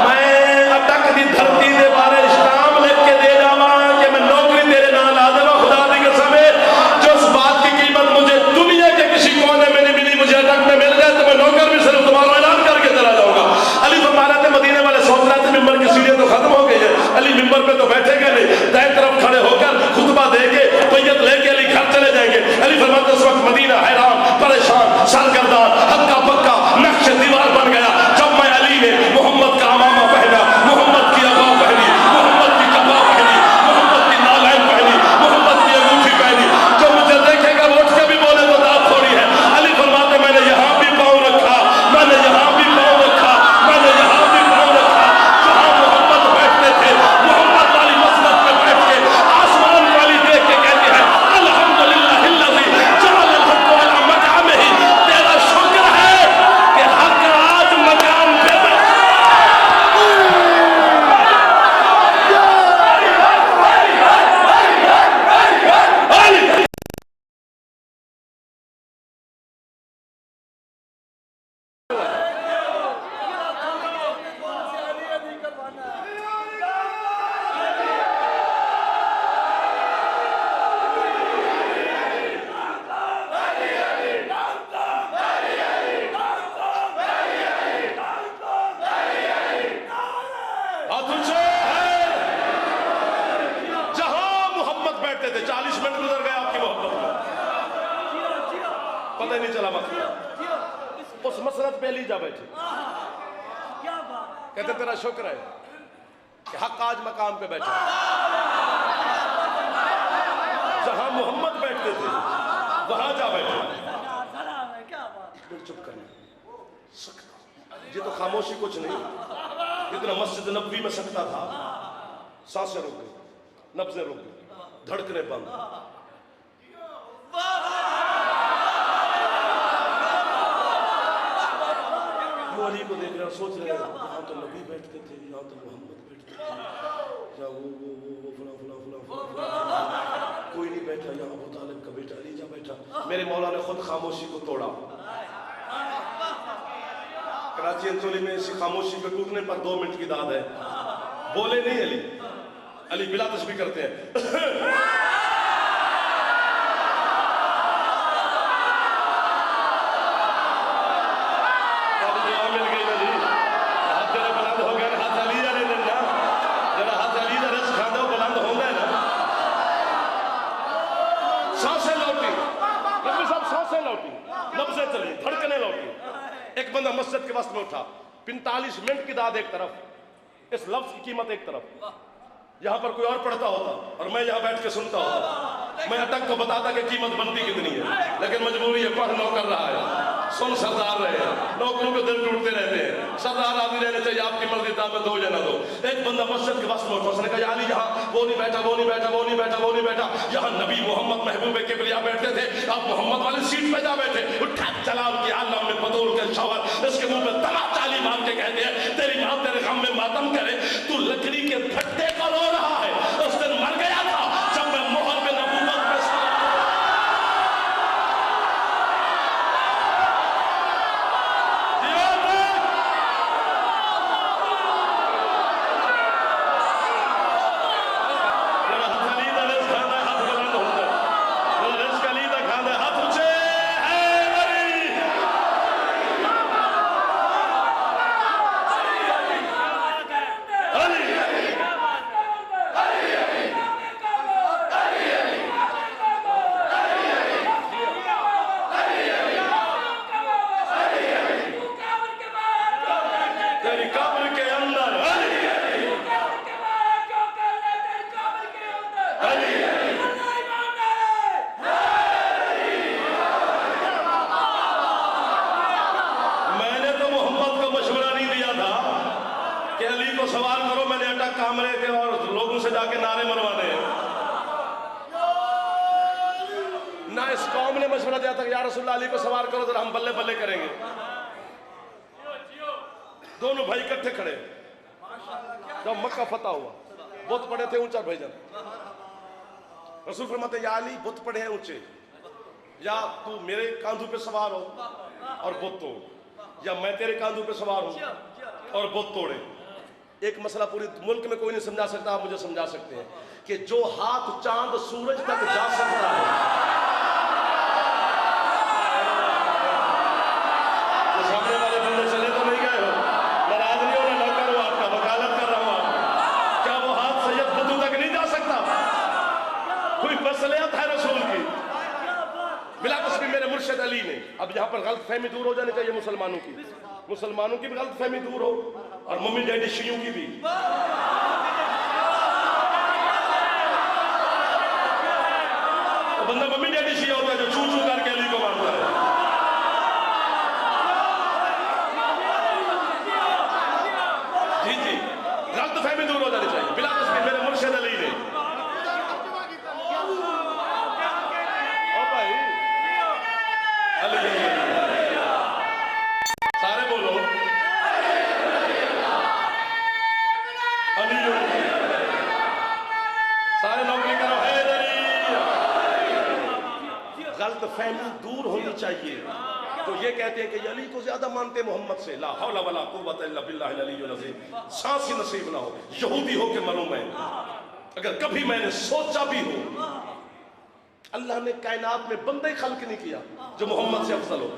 मैं अटक दी धरती दे बारे इस्लाम लिख के दे जावा कि मैं नौकरी तेरे नाल आ देवा। खुदा दी कसम है जो उस बात की कीमत मुझे दुनिया के किसी कोने में नहीं मिली, मुझे अटक में मिल जाए तो मैं नौकर भी सिर्फ तुम्हारा ऐलान करके चला जाऊंगा। अली फरमा रहे थे मदीने वाले सोच रहे थे मिंबर की सीढ़ियां तो खत्म हो गई है, अली मिंबर पे तो बैठेगा नहीं, दाएं तरफ खड़े होकर खुतबा दे के बैयत लेके अली घर चले जाएंगे। अली फरमाते उस वक्त मदीना हैरान पर पता ही नहीं चला मसला। उस मसरत पे अली जा बैठे, कहते तेरा शुक्र है कि हक आज मकाम पे बैठा। जहां मोहम्मद बैठते थे वहां जा बैठा। चुप करना सकता, ये तो खामोशी कुछ नहीं, जितना मस्जिद नबवी में सकता था। सांसें रुक गई, नब्जें रुक गई, धड़कने बंद। अली को देख रहे हैं, सोच रहे हैं यहाँ तो नबी बैठते थे, यहाँ तो मोहम्मद बैठते थे, या वो फला फला फला फला, कोई नहीं बैठा। यहाँ अबू तालिब का बेटा अली जा बैठा। मेरे मौला ने खुद खामोशी को तोड़ा। कराची अंचोली में इसी खामोशी पे टूटने पर 2 मिनट की दाद है। बोले नहीं अली, अली बिला तस्बीह करते हैं। मिल गई अली, हाथ जरा बुलंद हो गया, हाथ अली जाने देना, जरा हाथ अली का रस खा दो, बुलंद हो गए ना। सांसें लौटी, नबी साहब सांसें लौटी, नब्जें चली, धड़कने लौटी। एक बंदा मस्जिद के वस्त में उठा। 45 मिनट की दाद एक तरफ, इस लफ्ज की कीमत एक तरफ। यहां पर कोई और पढ़ता होता और मैं यहां बैठ के सुनता होता, मैं अटक को बताता कि कीमत बनती कितनी है, लेकिन मजबूरी है, पढ़ नौ कर रहा है, सुन सरदार रहे हैं, नौकरों के दिल टूटते रहते हैं। सरदार आदमी रहने चाहिए, आपकी मर्जी दावत दो या ना दो। एक बंदा मस्जिद के वस्त में उठा, उसने कहा यानी यहाँ वो नहीं बैठा, वो नहीं बैठा, वो नहीं बैठा, वो नहीं बैठा, यहाँ नबी मोहम्मद महबूब किबरिया बैठते थे, आप मोहम्मद वाली सीट पे जा बैठे। उठा चला उनकी आलम में बदौल के शवर, इसके मुंह पे तमा चाली मार के कहते हैं तेरी माँ तेरे गम में मातम करे, तू लकड़ी के फट्टे का रो रहा है। उस दिन मर गया था जब मैं मोहर में नबूवत में सवाल करो, मैंने अटक कामरे के और लोगों से जाके नारे मरवाने हैं ना। इस कौम ने मशवरा दिया था कि या रसूलुल्लाह अली को सवार करो, जरा हम बल्ले बल्ले करेंगे। दोनों भाई इकट्ठे खड़े, जब मक्का फतह हुआ, बुत पड़े थे ऊंचा भाईजान। रसूल फरमाते या अली बुत पड़े हैं ऊंचे, या तू मेरे कांधों पे सवार हो और बुत तोड़, या मैं तेरे कांधों पे सवार हूं और बुत तोड़े। एक मसला पूरे मुल्क में कोई नहीं समझा सकता, आप मुझे समझा सकते हैं कि जो हाथ चांद सूरज तक जा सकता है, तो सामने वाले बंदे चले तो नहीं गए हो, नाराज नहीं हो, ना नौकर हो, आपका वकालत कर रहा हूं आप, क्या वो हाथ सैयद बुद्दू तक नहीं जा सकता? कोई मसलियत है रसूल की, बिलाकुस भी मेरे मुर्शिद अली ने। अब यहाँ पर गलत फहमी दूर हो जानी चाहिए मुसलमानों की भी गलत फहमी दूर हो, और मम्मी डैडी शियों की भी। तो बंदा मम्मी डैडी शिया होता है जो चू चू करके अली को मारता है। जी जी, गलत फहमी दूर हो जानी चाहिए, बिलाकुस भी मेरे मुर्शिद अली ने। ओ भाई अली सारे बोलो सारे नौकरी करो हैदरी। गलत फहमी दूर होनी चाहिए। तो ये कहते हैं कि अली को ज्यादा मानते मोहम्मद से, ला हौला वला कुव्वत इल्ला बिल्लाहिल अलीयुल अज़ीम। सांस ही नसीब ना हो, यहूदी हो के मरूं मैं, अगर कभी मैंने सोचा भी हो। अल्लाह ने कायनात में बंदे खल्क नहीं किया जो मोहम्मद से अफजल हो।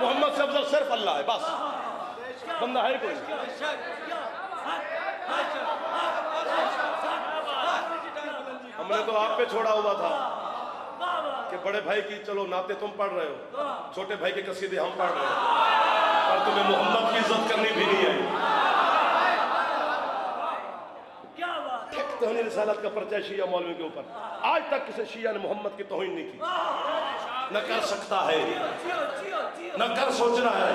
मोहम्मद से अफजल सिर्फ अल्लाह है, बस बंदा है कोई। हमने तो आप पे छोड़ा हुआ था, कि बड़े भाई की चलो नाते तुम पढ़ रहे हो, छोटे भाई के कसीदे हम पढ़ रहे हो, पर तुम्हें मोहम्मद की इज्जत करनी भी नहीं है। तौहीन रिसालत का पर्चा शिया मौलवी के ऊपर, आज तक किसी शिया ने मोहम्मद की तौहीन नहीं की, न कर सकता है, न कर सोचना है।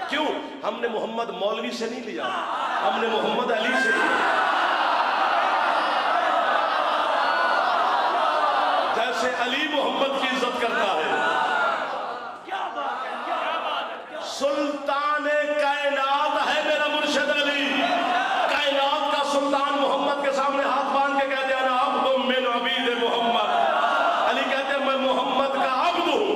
क्यों? हमने मोहम्मद मौलवी से नहीं लिया, हमने मोहम्मद अली से लिया। जैसे अली मोहम्मद की इज्जत करता है, सुल्तान कायनात है मेरा मुर्शिद अली, कायनात का सुल्तान मोहम्मद के सामने हाथ बांध के कहते हैं ना अब्दुम मिन अबीद मोहम्मद। अली कहते हैं मैं मोहम्मद का अब्द हूं।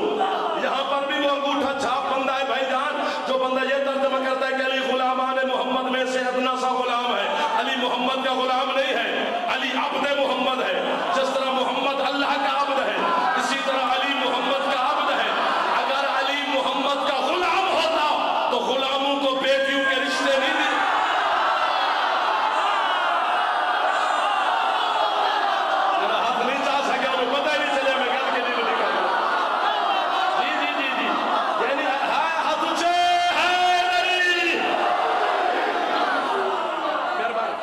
यहां पर भी वो अंगूठा छाप बंदा है भाईजान, जो बंदा ये तर्जुमा करता है कि अली गुलामान मोहम्मद में से अदना सा गुलाम है, अली मोहम्मद का गुलाम नहीं है, अली अब्द मोहम्मद है। जिस तरह मोहम्मद अल्लाह का अब्द है, इसी तरह अली मोहम्मद का अब्द है। अगर अली मोहम्मद का गुलाम होता तो गुलामों को बेटियों के रिश्ते नहीं दी। मेरा हाथ नहीं जा सके, उन्हें पता ही नहीं चले मैं गल के नहीं बोली कर। जी जी जी जी, यानी हाथ ऊंचे है नहीं। मेहरबानी,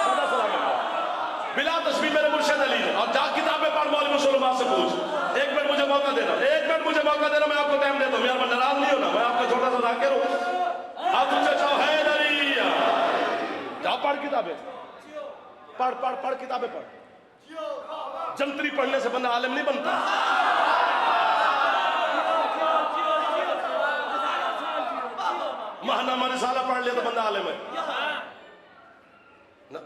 सदा सलामत बिला तस्बीह मेरे मुर्शिद अली ने। और जा किताबें पढ़, मौलवी मुसलमान से पूछ। एक मिनट मुझे मौका देना, एक मिनट मुझे मौका देना, मैं आपको टाइम देता हूँ। यार मैं नाराज नहीं होना, मैं आपका छोटा सा जाकिर हूँ। हाथ ऊंचे चाहो है नहीं, जाओ पढ़ किताबें, पढ़ पढ़ पढ़ किताबें पढ़। जंतरी पढ़ने से बंदा आलिम नहीं बनता। महनामा रिसाला पढ़ लिया तो बंदा आलिम है ना।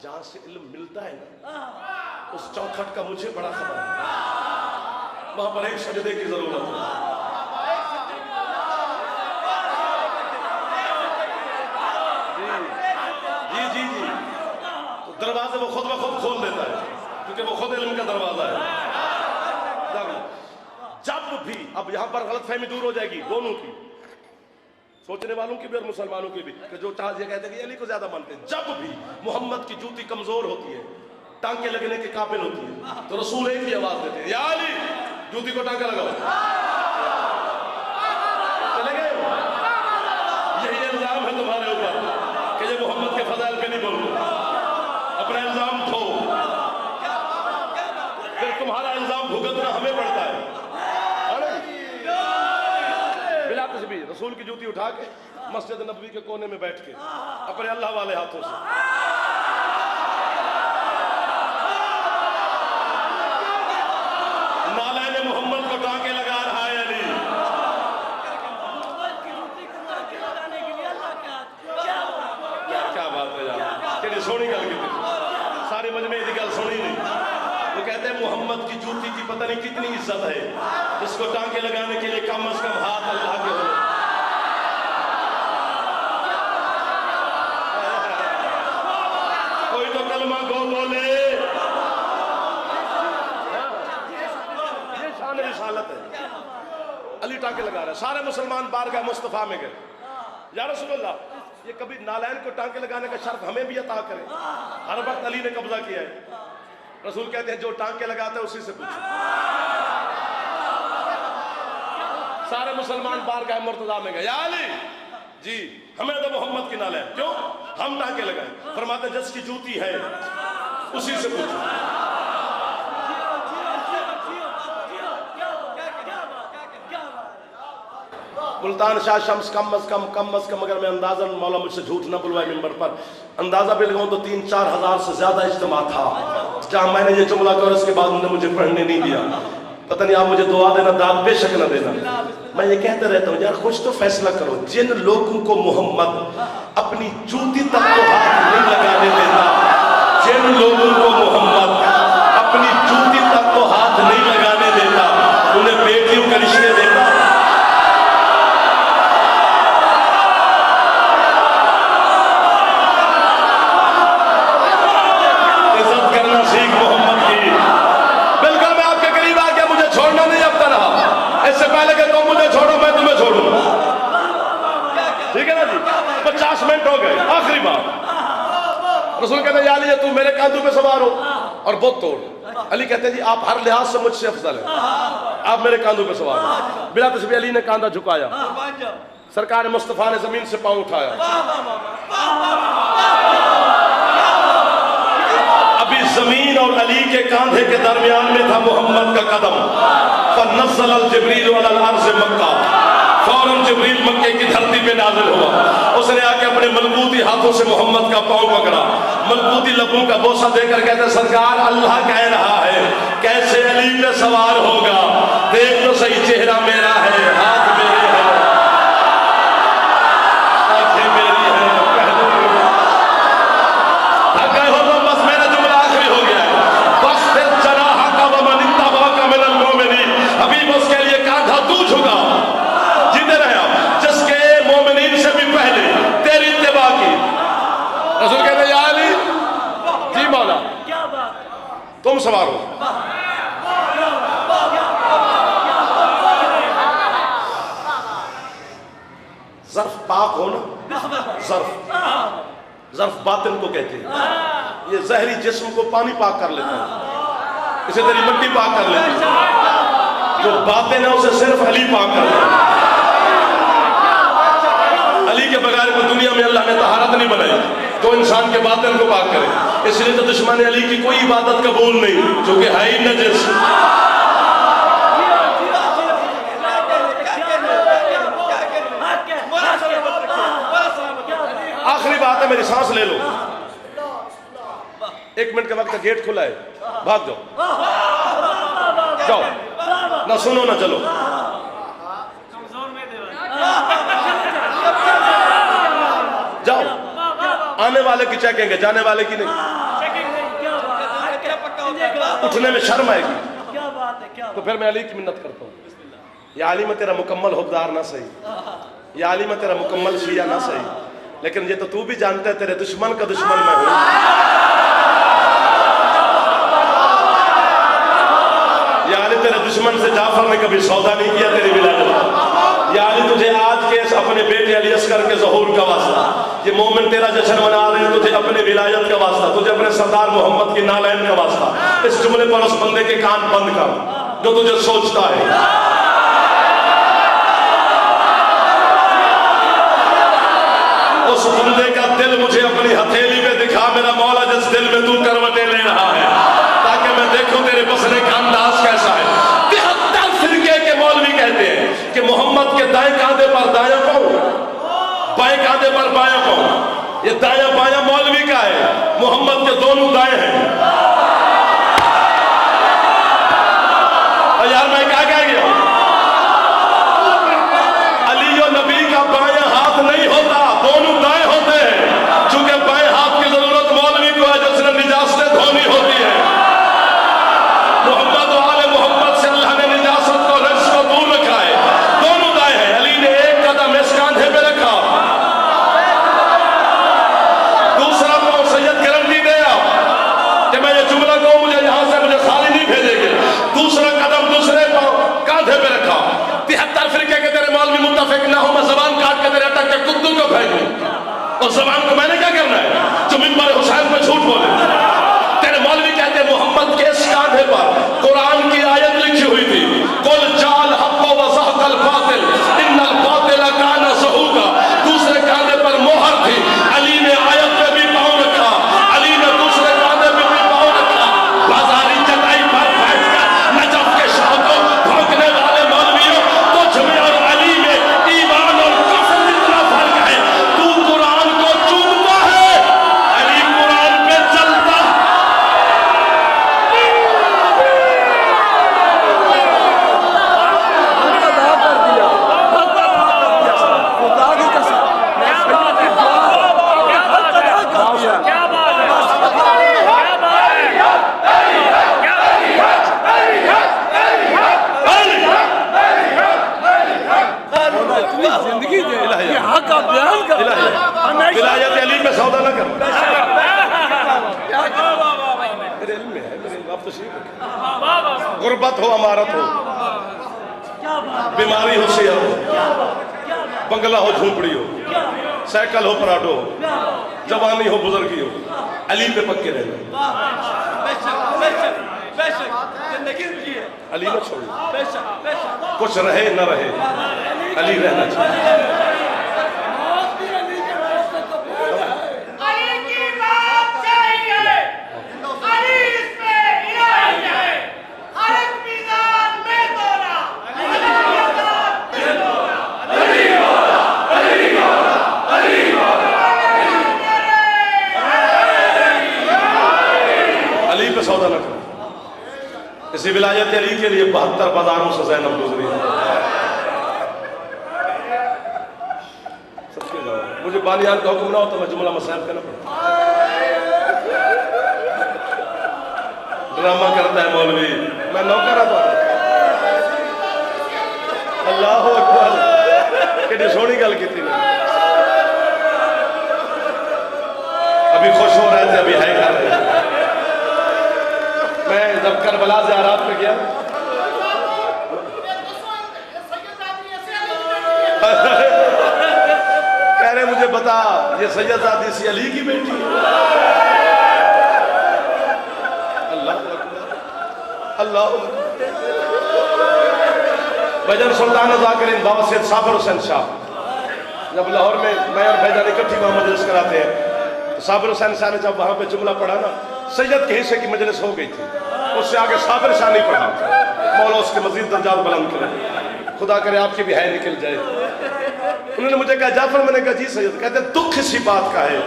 जहां से इल्म मिलता है ना, उस चौखट का मुझे बड़ा खबर है, वहां पर एक सजदे की जरूरत है। जी जी जी, तो दरवाजे वो खुद ब खुद खोल देता है, क्योंकि वो खुद इल्म का दरवाजा है। जब भी, अब यहां पर गलतफहमी दूर हो जाएगी दोनों की, सोचने वालों की भी और मुसलमानों की भी, कि जो चाह ये कहते हैं कि अली को ज्यादा मानते हैं। जब भी मोहम्मद की जूती कमजोर होती है, टांके लगने के काबिल होती है, तो रसूल एक ही आवाज देते हैं, या अली जूती को टांका लगाओ। चले गए? यही इल्जाम है तुम्हारे ऊपर कि ये मोहम्मद के फजाइल पे नहीं बोलते। अपना इल्जाम ठो, फिर तुम्हारा इल्जाम भुगतना हमें पड़ता है। बिला तस्बीह रसूल की जूती उठा के मस्जिद नबवी के कोने में बैठ के अपने अल्लाह वाले हाथों से नालैन मोहम्मद को टांके लगा रहा है अली। क्या बात है यार, कि सोनी गल की सारी मजमे की गल सुनी नहीं। वो कहते हैं मोहम्मद की जूती की पता नहीं कितनी इज्जत है, जिसको टांके लगाने के लिए कम से कम हाथ अल्लाह के हो। कोई तो कलमा गो बोले। ये शान रिसालत है। अली टांके लगा रहा है, सारे मुसलमान बारगाह मुस्तफा में गए, या रसूलुल्लाह ये कभी नालैन को टांके लगाने का शर्फ हमें भी अता करें। हर वक्त अली ने कब्जा किया है। रसूल कहते हैं जो टांके लगाता है उसी से पूछो। सारे मुसलमान बारगाह मुर्तजा में गए, या अली जी हमें तो मोहम्मद की नालैन, क्यों हम टांके लगाए? फरमाते जिसकी जूती है उसी से पूछो। मुल्तान शाह शम्स कम अज कम अगर मैं अंदाजा, मौला मुझसे झूठ ना बुलवाए मिंबर पर, अंदाजा भी लगाऊं तो 3-4 हज़ार से ज्यादा इज्तिमा था जहां मैंने ये जुमला कहा, उसके बाद उन्होंने मुझे पढ़ने नहीं दिया। पता नहीं आप मुझे दुआ देना, दाद बेशक न देना। मैं ये कहते रहता हूँ यार कुछ तो फैसला करो। जिन लोगों को मोहम्मद अपनी जूती तक तो हाथ नहीं लगाने देता, जिन लोगों को मोहम्मद अपनी जूती तक तो हाथ नहीं लगाने देता, उन्हें बेटियों के रिश्ते देता। इससे पहले कि तुम मुझे छोड़ो मैं तुम्हें छोड़ूं, ठीक है ना जी। 50 मिनट हो गए, आखिरी बात। रसूल कहते हैं या अली तू मेरे कांधों पे सवार हो और बुत तोड़। अली कहते हैं जी आप हर लिहाज से मुझसे अफजल हैं, आप मेरे कांधों पे सवार हैं। बिला तस्बीह अली ने कांधा झुकाया, सरकार मुस्तफा ने जमीन से पांव उठाया। अभी जमीन और अली के कांधे के दरमियान में था मोहम्मद का कदम। फनज़्ज़ल जिब्रील अलल अर्ज़ मक्का, फौरन जिब्रील मक्के की धरती पे नाज़िल हुआ। उसने आके अपने मलकूती हाथों से मोहम्मद का पांव पकड़ा, मलकूती लबों का बोसा देकर कहते सरकार अल्लाह कह रहा है कैसे अली पे सवार होगा, देख तो सही चेहरा मेरा है, हाथ मेरे हैं, आंखें मेरी हैं, पहलू थक गए हो तो बस मेरा जुमला आखिरी हो गया है। बस फिर जनाह का वमन इत्तबअका मिनल मोमिनीन, अभी उसके लिए कांधा तू झुका, जीते रहे आप जिसके मोमिनीन से भी पहले तेरी इत्तिबा की। रसूल कहते या अली, जी मौला तुम सवार हो। ज़र्फ पाक हो ना, ज़र्फ बातिन को कहते हैं। ये जहरी जिस्म को पानी पाक कर लेता है, इसे तेरी मिट्टी पाक कर लेती है। जो बातिन है उसे सिर्फ अली पाक कर लेता है। अली के बगैर को दुनिया में अल्लाह ने तहारत नहीं बनाई तो इंसान के बातिन को पाक करे। इसलिए तो दुश्मन अली की कोई इबादत कबूल नहीं, जो कि है ही नजिस। आखिरी बात है, मेरी सांस ले लो। 1 मिनट के वक्त गेट खुला है, भाग जाओ, जाओ ना सुनो ना चलो। जाओ, आने वाले की चेकेंगे, जाने वाले की नहीं। उठने में शर्म आएगी तो फिर मैं अली की मिन्नत करता हूँ, या अली मैं तेरा मुकम्मल हुक्मदार ना सही, या अली मैं तेरा मुकम्मल शिया ना सही, लेकिन ये तो तू भी जानता है तेरे दुश्मन का दुश्मन मैं हूं। या अली तेरे दुश्मन से जाफर ने कभी सौदा नहीं किया तेरी विलायत का। या अली तुझे आज के अपने बेटे अली अस्कर के ज़हूर का वास्ता, ये मोमिन तेरा जश्न मना रहे हैं, तुझे अपने विलायत का वास्ता, तुझे अपने सरदार मोहम्मद की नालैन का वास्ता। इस जुमले पर उस बंदे के कान बंद कर जो तुझे सोचता है। उस बंदे का दिल मुझे अपनी हथेली पे दिखा मेरा मौला, जिस दिल में तू करवटें ले रहा है, ताकि मैं देखूं तेरे बसने का अंदाज कैसा है। 73 फिरके के मौलवी कहते हैं कि मोहम्मद के दाएं कांधे पर दायां पांव, बाएं कांधे पर बायां पांव। ये दायां बायां मौलवी का है, मोहम्मद के दोनों दाएं हैं। और यार मैं क्या कह गया, अली और नबी का बायां हाथ नहीं होता, दोनों दाएं होते हैं। चूंकि बाएं हाथ की जरूरत मौलवी को है जिसने निजासतें धोनी होती है। मोहम्मद और आले मोहम्मद से अल्लाह ने निजासत को, रज्स को दूर रखा है, दोनों दाएं हैं। अली ने एक कदम इस कांधे पे रखा, दूसरा पांव सैयद गारंटी दिया कि मैं ये जुमला कहूं मुझे यहां से मुझे खाली नहीं भेजेंगे। दूसरा कदम दूसरे पांव कांधे पे रखा। 73 फिरके के तेरे मौलवी मुत्तफिक ना हो, मैं जबान काट के तेरे अटक के कुत्तों को फेंकूं। और जबान को मैंने क्या करना है जो मिंबर हुसैन पे झूठ बोले। तेरे मौलवी कहते हैं मोहम्मद के इस कांधे पर कुरान की आयत लिखी हुई थी, कुल जाल हक़ व ज़हक़ल बातिल इन्नल बातिल काना ज़हूक़ा। दूसरे कांधे पर मोहर थी, अली ने आयत पे भी पांव रखा, अली ने दूसरे कांधे पे भी पांव रखा। बाजारी चटाई पर बैठकर नजफ के शाह को भौंकने वाले मौलवियों, तुझ में और अली में ईमान और कुफ्र इतना फर्क है। तू कुरान को चूमता है, अली कुरान पे चलता है। विलायत अली पे सौदा ना कर। मेरे इल्म में है, मेरे आप तशरीफ रखें। गुर्बत हो, अमारत हो, बीमारी हो, सेहत हो, बंगला हो, झोपड़ी हो, साइकिल हो, पराठो हो, जवानी हो, बुजुर्गी हो, अली पे पक्के रहना। अली न छोड़ो, कुछ रहे न रहे, अली रहना चाहिए। अली पे सौदा न करो। इसी विलायत अली के लिए 72 बाजारों से ज़ैनब गुजरी। मुझे बानियान का हुक्म ना हो तो मैं जुमला मसाइल करना पड़ता। ड्रामा करता है मौलवी, मैं नौकर था। अल्लाह अकबर, कितनी सोहनी गल की थी। अभी खुश हो रहे थे, अभी हाय कर रहे थे। मैं जब करबला से आरात पे गया, कह रहे मुझे बता ये सैयदादी सी अली की बेटी है। अल्लाह अल्लाह। भजन सुल्तान ज़ाकिरीन बाबा सैयद साबिर हुसैन शाह, जब लाहौर में मैं और भाईजान इकट्ठी वहां मजलिस कराते हैं, तो साबिर हुसैन शाह ने जब वहां पे जुमला पढ़ा ना, सैयद के हिस्से की मजलिस हो गई थी, उससे आगे साबिर शाह नहीं पढ़ा। मौला उसके मजीद दर्जात बुलंद करे, खुदा करे आपकी भी हाय निकल जाए। उन्होंने मुझे कहा जाफर, मैंने कहा जी सैयद। कहते दुख इसी बात का है,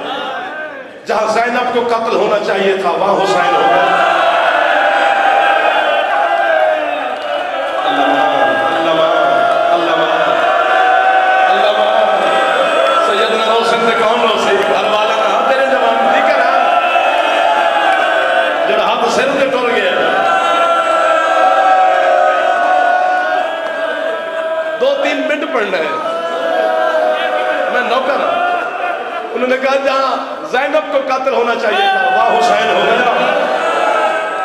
जहां ज़ैनब को कत्ल होना चाहिए था वहां हुसैन हो गया। सैयदना रोशन से कौन रो सही घर वाला कहा तेरे जवान दीकर जब हाथ सिर पे टुर गया। 2-3 मिनट पढ़ना है, मैं नौकर। उन्होंने कहा जहां ज़ैनब को कत्ल होना चाहिए था वहां हुसैन हो गया।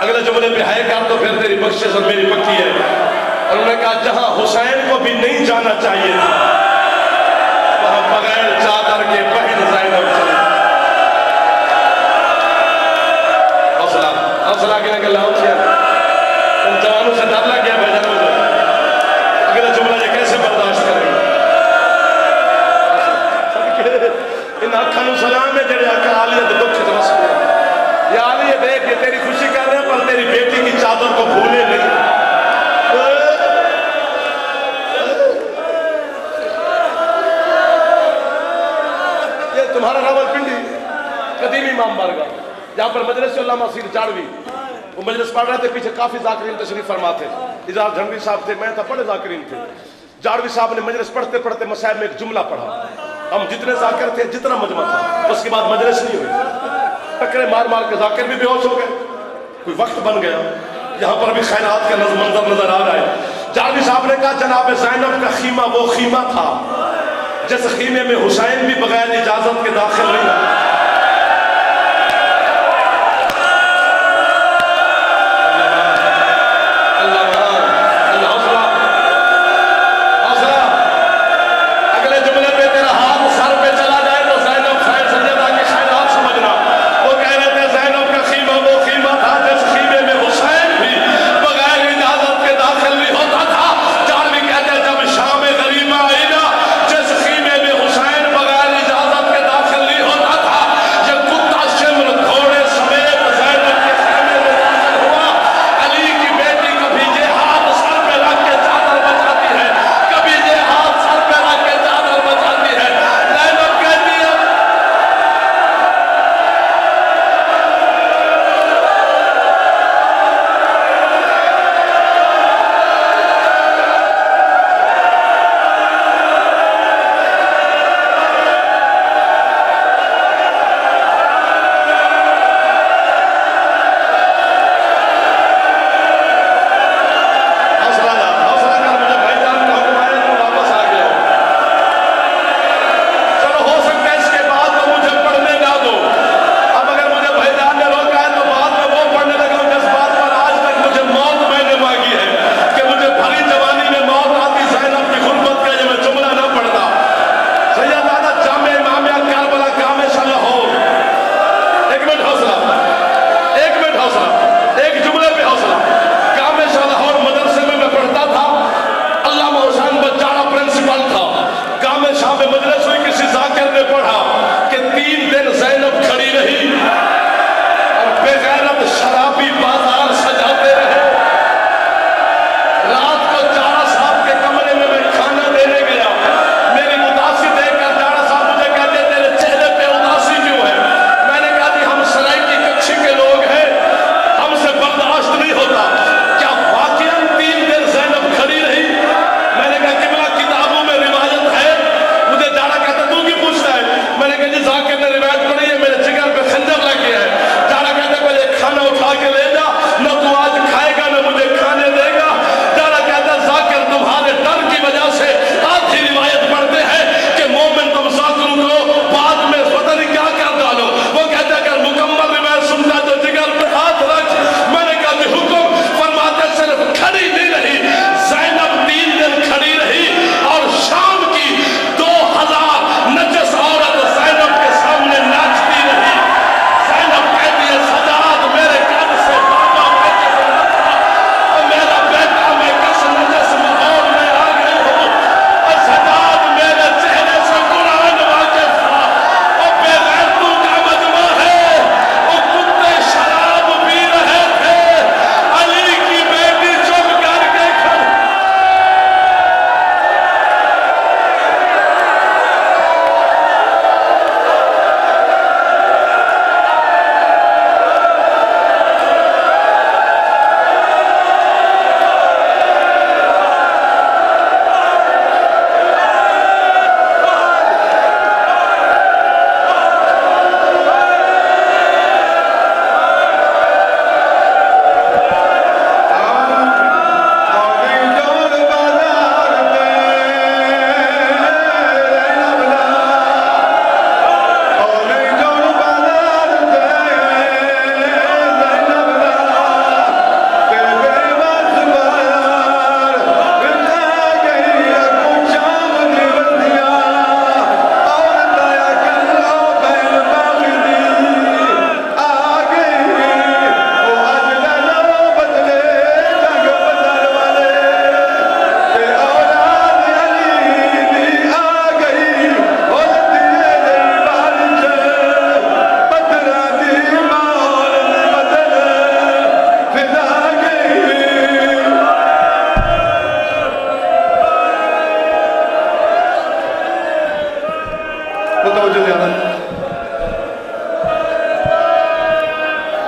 अगले जुमले पे हाय कर तो फिर तेरी बख्शिश और मेरी पक्की है। और उन्होंने कहा जहां हुसैन को भी नहीं जाना चाहिए था वहां बगैर चादर के बहन ज़ैनब चली। हौसला हौसला के लगे लाओ तुम जवानों से डर लग गया भाईजान मुझे। अगला जुमला ये कैसे बर्दाश्त करेंगे? इन अखा सलाम है जेड़े अखा आलिया के दुख रस या आलिया देख ये तेरी खुशी कर रहे हैं, पर तेरी बेटी की चादर को भूले नहीं। ये तुम्हारा रावलपिंडी कदीमी इमाम बारगाह, जहाँ पर मजलिस उल्लामा सीर जाड़वी वो मजलिस पढ़ रहे थे, पीछे काफी जाकिरीन तशरीफ फरमा थे। इजाज झंगवी साहब थे, मैं था, बड़े जाकिरीन थे। जाड़वी साहब ने मजलिस पढ़ते पढ़ते मसाइब में एक जुमला पढ़ा। हम जितने जाकिर थे, जितना मजमा था, उसके बाद मजलिस नहीं हुई। टकरे मार मार के जाकिर भी बेहोश हो गए। कोई वक्त बन गया, यहाँ पर भी खैरात का मंजर नजर आ रहा है। जाड़वी साहब ने कहा जनाब ज़ैनब का खीमा वो खीमा था जिस खीमे में हुसैन भी बगैर इजाजत के दाखिल नहीं हुआ।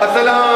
अस्सलाम